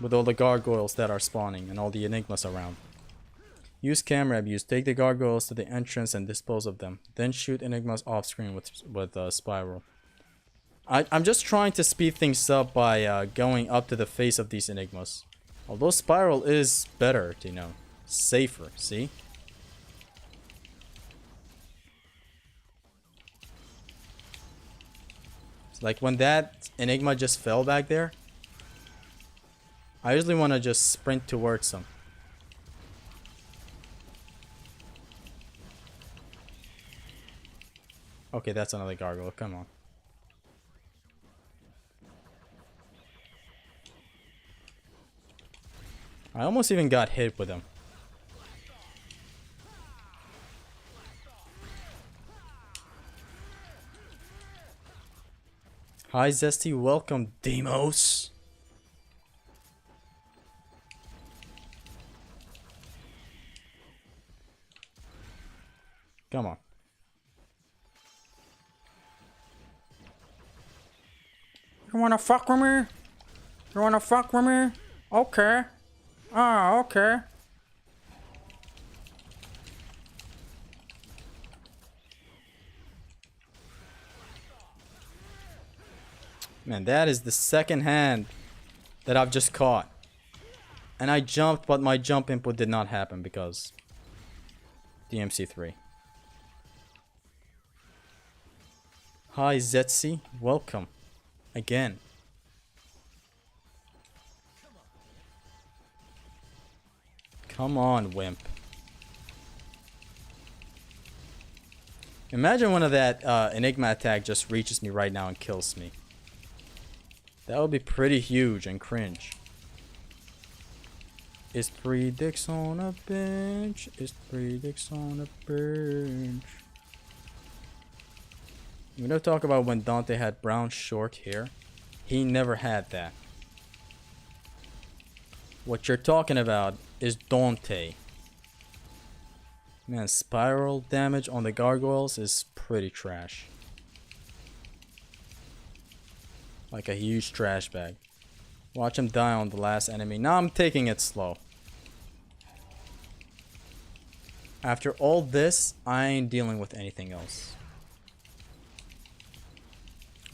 with all the gargoyles that are spawning and all the Enigmas around. Use camera abuse. Take the gargoyles to the entrance and dispose of them. Then shoot Enigmas off screen with Spiral. I'm just trying to speed things up by going up to the face of these Enigmas. Although Spiral is better, you know, safer, see? It's like when that Enigma just fell back there, I usually want to just sprint towards them. Okay, that's another gargoyle, come on. I almost even got hit with him. Hi Zesty, welcome Demos. Come on. You wanna fuck with me? You wanna fuck with me? Okay. Ah, okay. Man, that is the second hand that I've just caught. And I jumped, but my jump input did not happen because DMC3. Hi Zetsi, welcome. Again. Come on, wimp. Imagine one of that Enigma attack just reaches me right now and kills me. That would be pretty huge and cringe. Is 3 dicks on a bench? Is 3 dicks on a bench? You know, talk about when Dante had brown short hair. He never had that. What you're talking about is Dante. Man, spiral damage on the gargoyles is pretty trash. Like a huge trash bag. Watch him die on the last enemy. Now I'm taking it slow. After all this, I ain't dealing with anything else.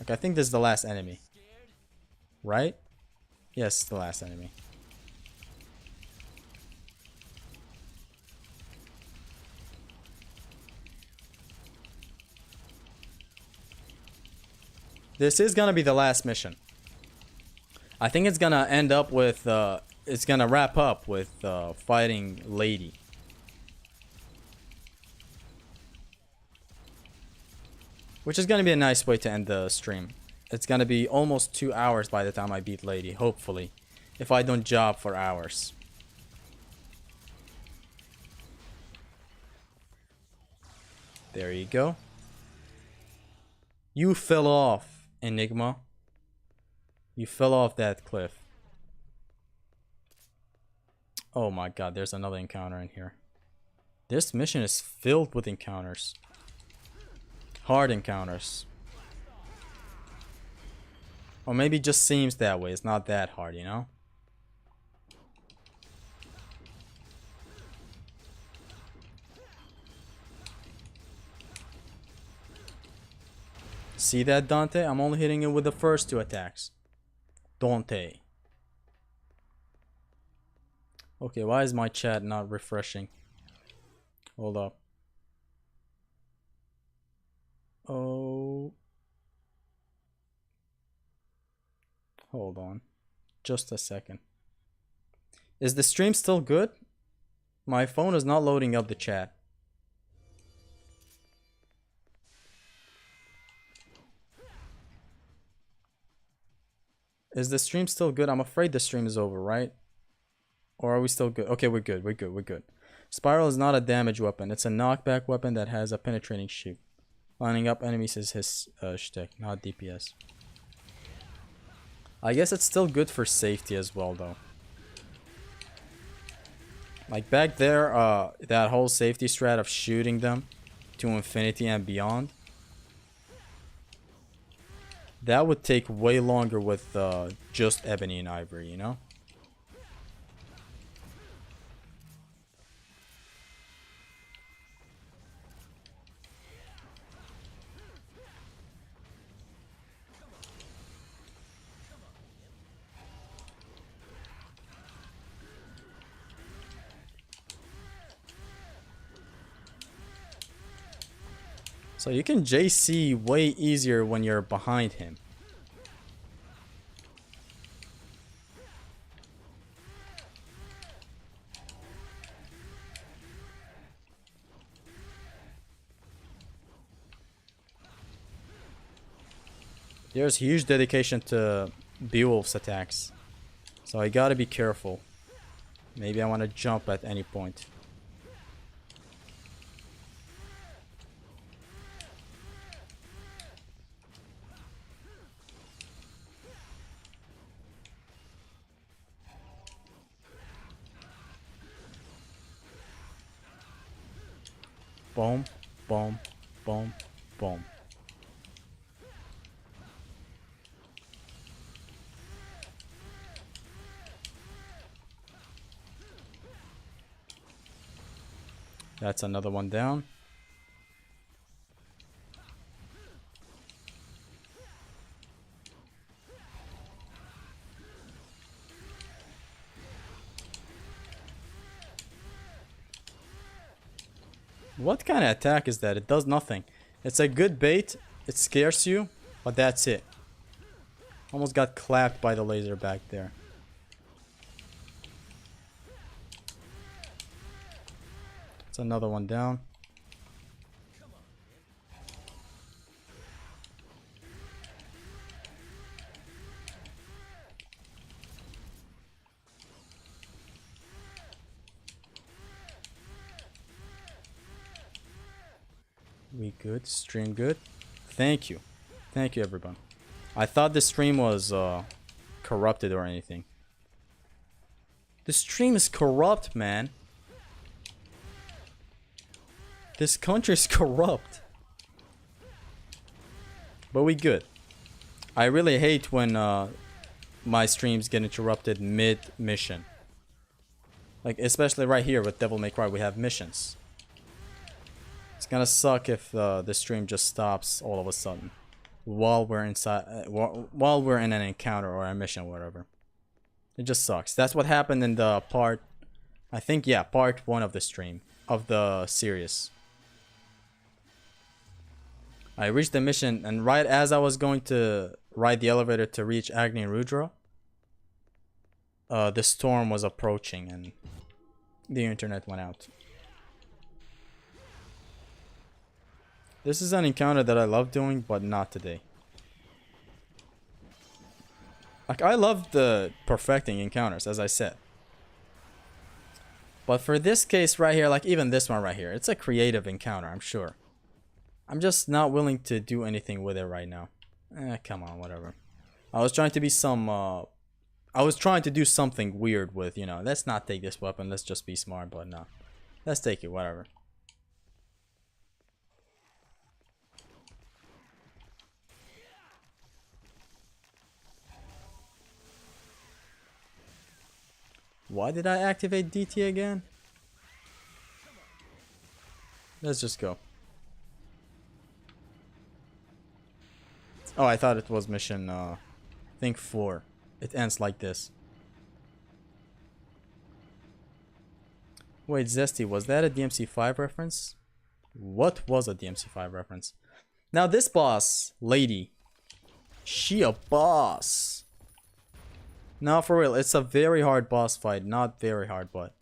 Okay, I think this is the last enemy. Right? Yes, the last enemy. This is gonna be the last mission. I think it's gonna end up with it's gonna wrap up with fighting Lady. Which is gonna be a nice way to end the stream. It's gonna be almost 2 hours by the time I beat Lady, hopefully. If I don't job for hours. There you go. You fell off, Enigma. You fell off that cliff. Oh my god, there's another encounter in here. This mission is filled with encounters. Hard encounters. Or maybe it just seems that way. It's not that hard, you know? See that, Dante? I'm only hitting it with the first 2 attacks. Dante. Okay, why is my chat not refreshing? Hold up. Oh. Hold on. Just a second. Is the stream still good? My phone is not loading up the chat. Is the stream still good? I'm afraid the stream is over, right? Or are we still good? Okay, we're good. We're good. We're good. Spiral is not a damage weapon. It's a knockback weapon that has a penetrating shoot. Lining up enemies is his shtick, not DPS. I guess it's still good for safety as well, though. Like back there, that whole safety strat of shooting them to infinity and beyond. That would take way longer with just Ebony and Ivory, you know? So you can JC way easier when you're behind him. There's huge dedication to Beowulf's attacks. So I gotta be careful. Maybe I want to jump at any point. Boom, boom, boom, boom. That's another one down. What kind of attack is that? It does nothing. It's a good bait. It scares you, but that's it. Almost got clapped by the laser back there. It's another one down. We good? Stream good? Thank you. Thank you, everyone. I thought the stream was corrupted or anything. The stream is corrupt, man. This country is corrupt. But we good. I really hate when my streams get interrupted mid-mission. Like, especially right here with Devil May Cry, we have missions. It's gonna suck if the stream just stops all of a sudden while we're inside, while we're in an encounter or a mission, or whatever. It just sucks. That's what happened in the part, I think, yeah, part 1 of the stream of the series. I reached the mission, and right as I was going to ride the elevator to reach Agni and Rudra, the storm was approaching and the internet went out. This is an encounter that I love doing, but not today. Like, I love the perfecting encounters, as I said. But for this case right here, like even this one right here, it's a creative encounter, I'm sure. I'm just not willing to do anything with it right now. Come on, whatever. I was trying to be some, I was trying to do something weird with, you know, let's not take this weapon, let's just be smart, but no. Let's take it, whatever. Why did I activate DT again? Let's just go. Oh, I thought it was mission, I think 4. It ends like this. Wait, Zesty, was that a DMC5 reference? What was a DMC5 reference? Now this boss, lady, she a boss. No, for real, it's a very hard boss fight. Not very hard, but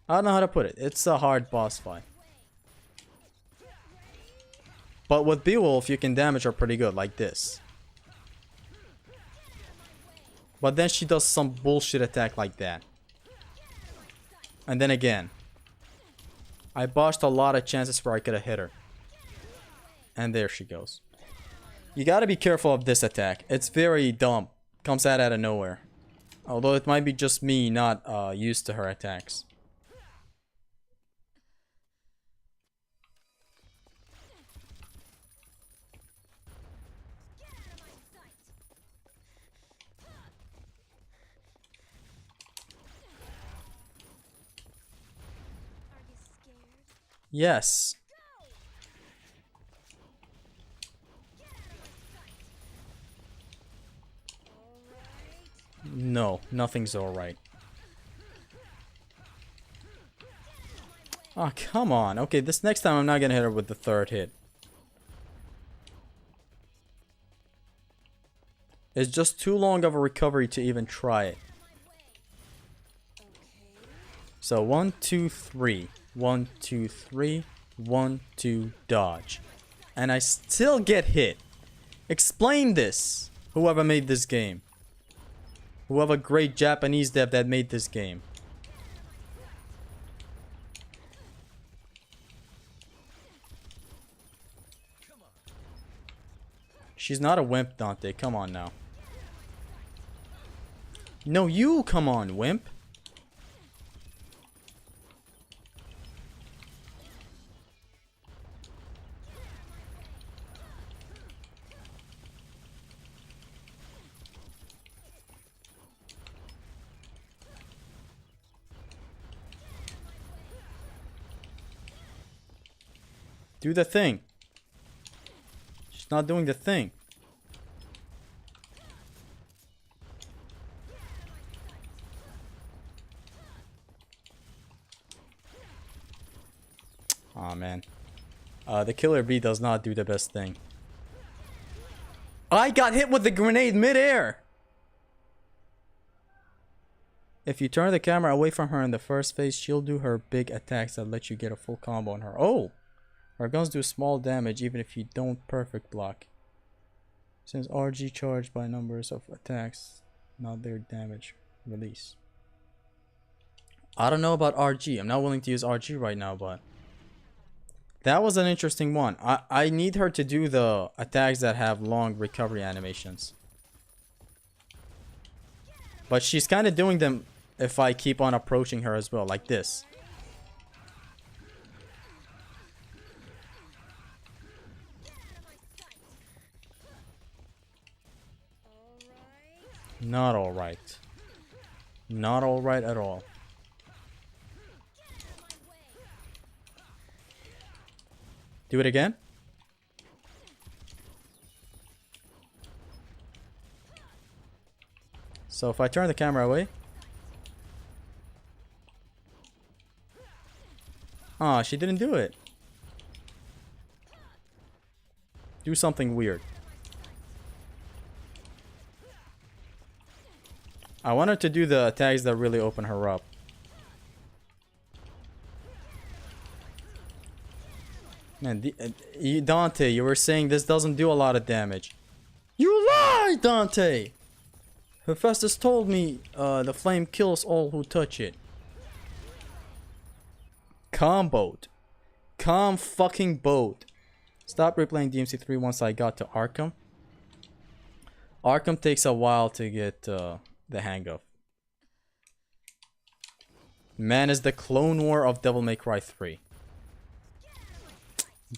I don't know how to put it. It's a hard boss fight. But with Beowulf, you can damage her pretty good, like this. But then she does some bullshit attack like that. And then again, I botched a lot of chances where I could have hit her. And there she goes. You gotta be careful of this attack. It's very dumb. Comes out of nowhere. Although it might be just me not used to her attacks. Yes. No, nothing's alright. Oh, come on. Okay, this next time I'm not gonna hit her with the 3rd hit. It's just too long of a recovery to even try it. So 1, 2, 3. 1, 2, 3. 1, 2, dodge. And I still get hit. Explain this, whoever made this game. Whoever great Japanese dev that made this game. She's not a wimp, Dante. Come on now. No, you come on, wimp. Do the thing. She's not doing the thing. Aw, man. The killer bee does not do the best thing. I got hit with the grenade mid-air! If you turn the camera away from her in the first phase, she'll do her big attacks that let you get a full combo on her. Oh! Her guns do small damage even if you don't perfect block. Since RG charged by numbers of attacks, not their damage release. I don't know about RG. I'm not willing to use RG right now, but that was an interesting one. I need her to do the attacks that have long recovery animations. But she's kind of doing them if I keep on approaching her as well, like this. Not alright. Not alright at all. Do it again. So if I turn the camera away. Ah, she didn't do it. Do something weird. I want her to do the attacks that really open her up. Man, Dante, you were saying this doesn't do a lot of damage. You lie, Dante! Hephaestus told me the flame kills all who touch it. Comboed. Calm fucking boat. Stop replaying DMC 3 once I got to Arkham. Arkham takes a while to get the hang of. Man is the Clone War of Devil May Cry 3.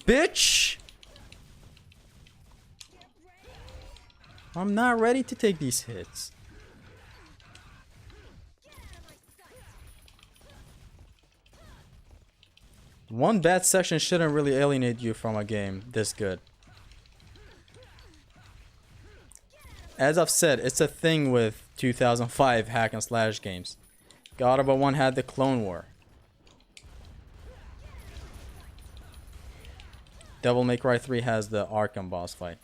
Bitch! I'm not ready to take these hits. One bad section shouldn't really alienate you from a game this good. As I've said, it's a thing with 2005 hack and slash games. God of War 1 had the Clone War. Devil May Cry 3 has the Arkham boss fight.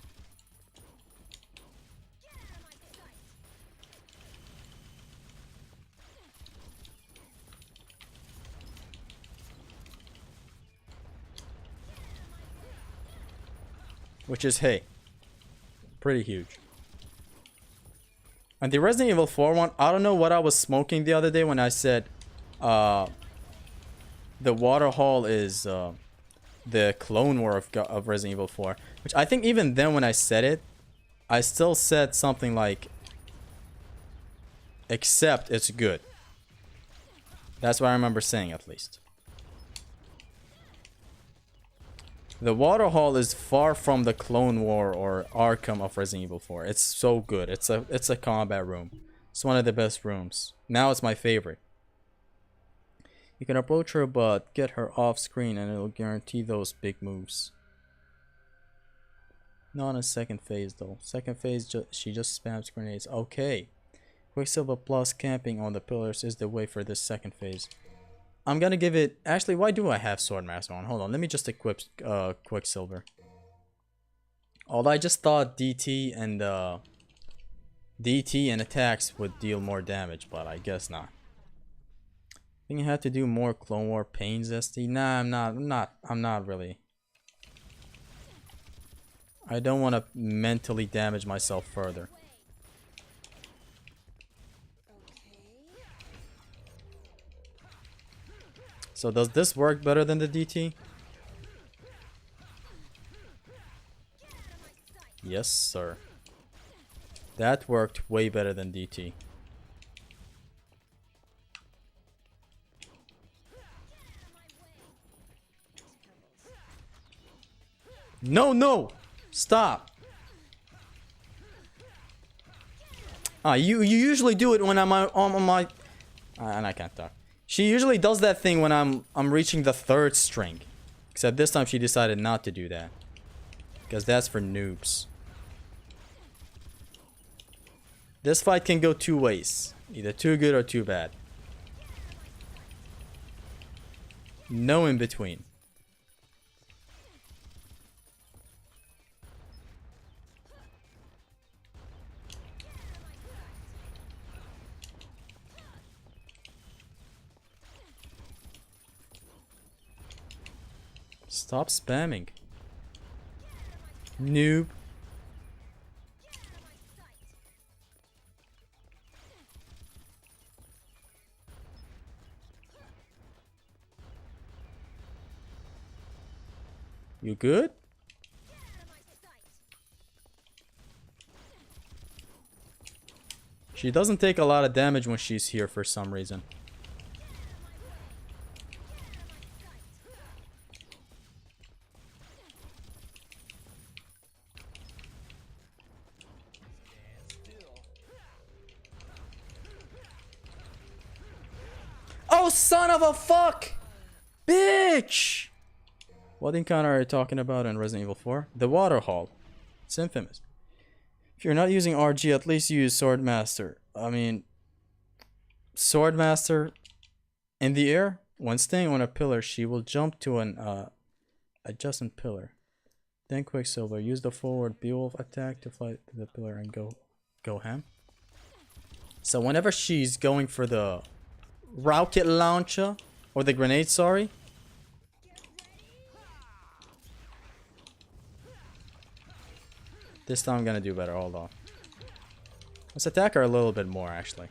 Which is, hey, pretty huge. And the Resident Evil 4 one, I don't know what I was smoking the other day when I said the water hall is the Clone War of Resident Evil 4. Which I think even then when I said it, I still said something like, except it's good. That's what I remember saying, at least. The water hall is far from the Clone War or Arkham of Resident Evil 4. It's so good. It's a combat room. It's one of the best rooms. Now it's my favorite. You can approach her but get her off screen and it'll guarantee those big moves. Not in second phase though. Second phase she just spams grenades. Okay. Quicksilver plus camping on the pillars is the way for this second phase. I'm gonna give it... Actually, why do I have Swordmaster on? Hold on, let me just equip Quicksilver. Although I just thought DT and attacks would deal more damage, but I guess not. I think you have to do more Clone War Pains, SD. Nah, I'm not really. I don't want to mentally damage myself further. So does this work better than the DT? Yes, sir. That worked way better than DT. No! Stop! You usually do it when I'm on my... and I can't talk. She usually does that thing when I'm reaching the third string. Except this time she decided not to do that. Because that's for noobs. This fight can go two ways. Either too good or too bad. No in between. Stop spamming. Noob. You good? She doesn't take a lot of damage when she's here for some reason. Oh, son of a fuck! Bitch! What encounter are you talking about in Resident Evil 4? The water hall. It's infamous. If you're not using RG, at least use Swordmaster. I mean, Swordmaster in the air, when staying on a pillar, she will jump to an adjacent pillar. Then Quicksilver, use the forward Beowulf attack to fly to the pillar and go ham. So whenever she's going for the rocket launcher, or the grenade, sorry. This time I'm gonna do better, hold on. Let's attack her a little bit more, actually.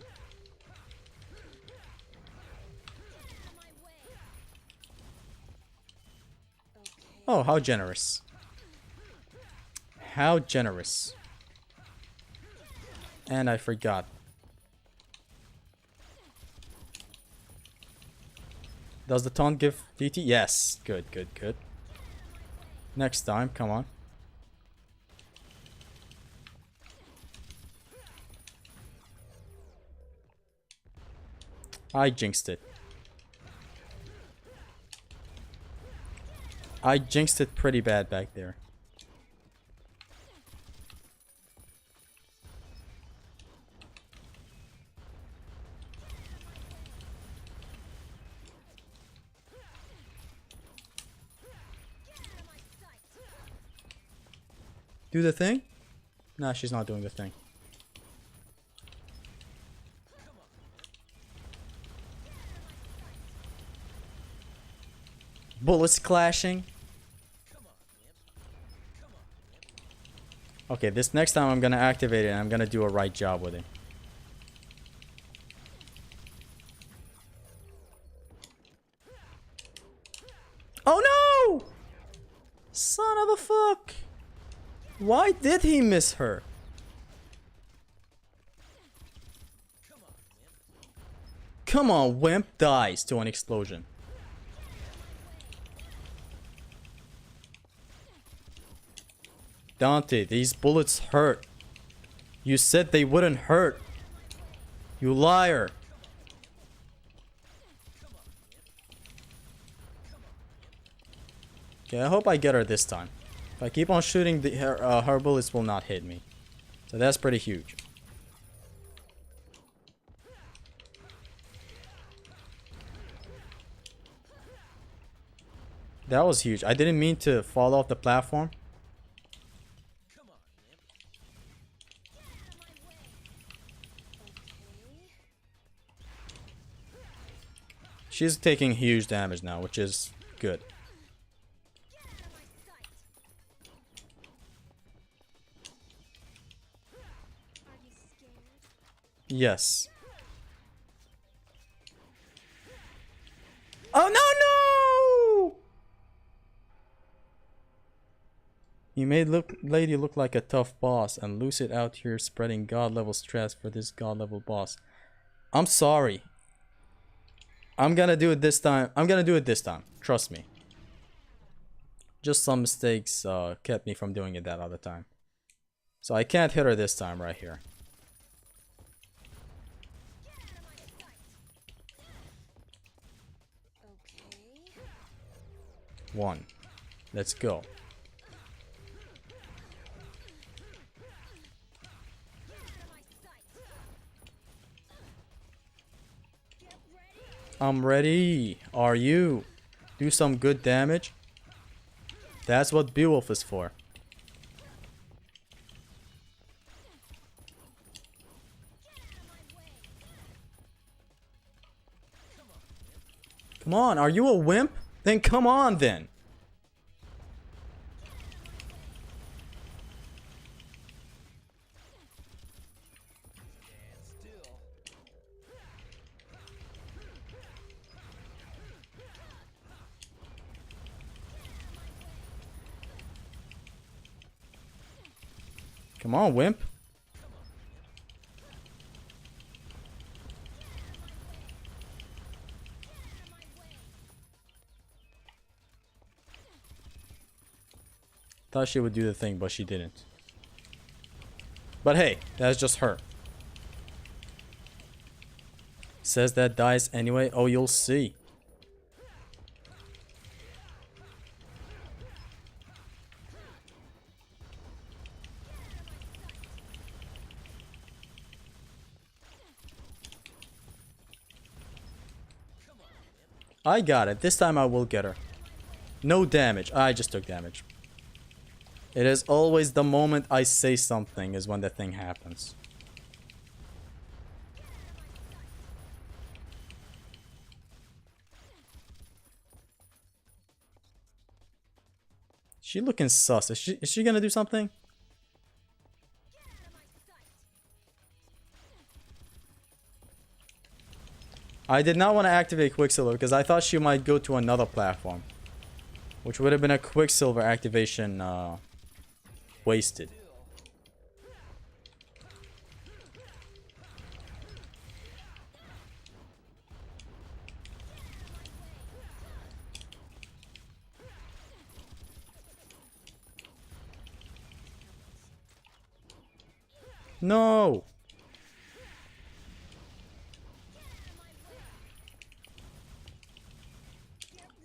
Oh, how generous. How generous. And I forgot. Does the taunt give DT? Yes. Good, good, good. Next time, come on. I jinxed it. I jinxed it pretty bad back there. Do the thing? Nah, she's not doing the thing. Bullets clashing. Okay, this next time I'm gonna activate it and I'm gonna do a right job with it. Oh no! Son of a fuck! Why did he miss her? Come on, Wimp dies to an explosion. Dante, these bullets hurt. You said they wouldn't hurt. You liar. Okay, I hope I get her this time. If I keep on shooting, her bullets will not hit me. So that's pretty huge. That was huge. I didn't mean to fall off the platform. She's taking huge damage now, which is good. Yes. Oh no, no! You made lady look like a tough boss and Lucid out here spreading god level stress for this god level boss. I'm sorry. I'm gonna do it this time. I'm gonna do it this time. Trust me. Just some mistakes kept me from doing it that other time. So I can't hit her this time right here. One. Let's go. I'm ready. Are you? Do some good damage. That's what Beowulf is for. Come on, are you a wimp? Then come on then. Come on, wimp. Thought she would do the thing, but she didn't. But hey, that's just her. Says that dies anyway. Oh, you'll see. I got it. This time I will get her. No damage. I just took damage. It is always the moment I say something is when the thing happens. She looking sus. Is she gonna do something? I did not want to activate Quicksilver because I thought she might go to another platform, which would have been a Quicksilver activation wasted. No!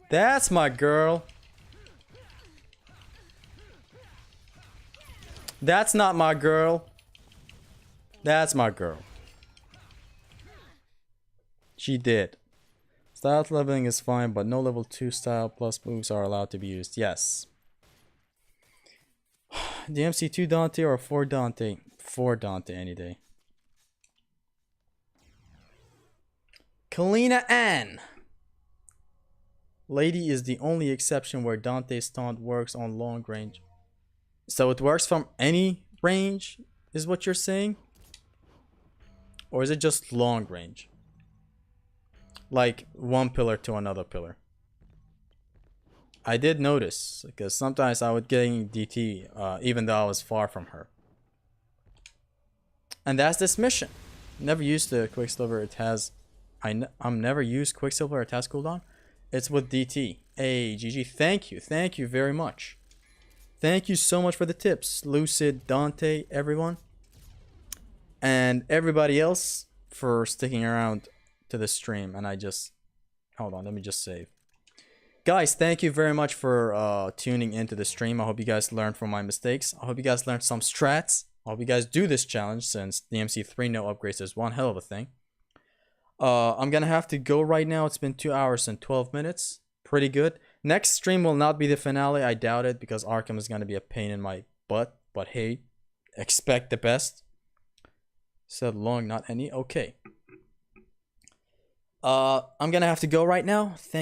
That's my girl. That's not my girl. That's my girl. She did. Style leveling is fine, but no level 2 style plus moves are allowed to be used. Yes. DMC 2 Dante or 4 Dante? 4 Dante any day. Kalina Ann. Lady is the only exception where Dante's taunt works on long range. So it works from any range, is what you're saying? Or is it just long range? Like one pillar to another pillar. I did notice, because sometimes I would get DT even though I was far from her. And that's this mission. Never used the Quicksilver. It has... I'm never used Quicksilver. It has cooldown. It's with DT. Hey, GG. Thank you. Thank you very much. Thank you so much for the tips. Lucid, Dante, everyone. And everybody else for sticking around to the stream. And I just... Hold on. Let me just save. Guys, thank you very much for tuning into the stream. I hope you guys learned from my mistakes. I hope you guys learned some strats. I hope you guys do this challenge since the MC3 no upgrades is one hell of a thing. I'm gonna have to go right now. It's been 2 hours and 12 minutes. Pretty good. Next stream will not be the finale. I doubt it because Arkham is gonna be a pain in my butt. But hey, expect the best. Said long, not any. Okay. I'm gonna have to go right now. Thank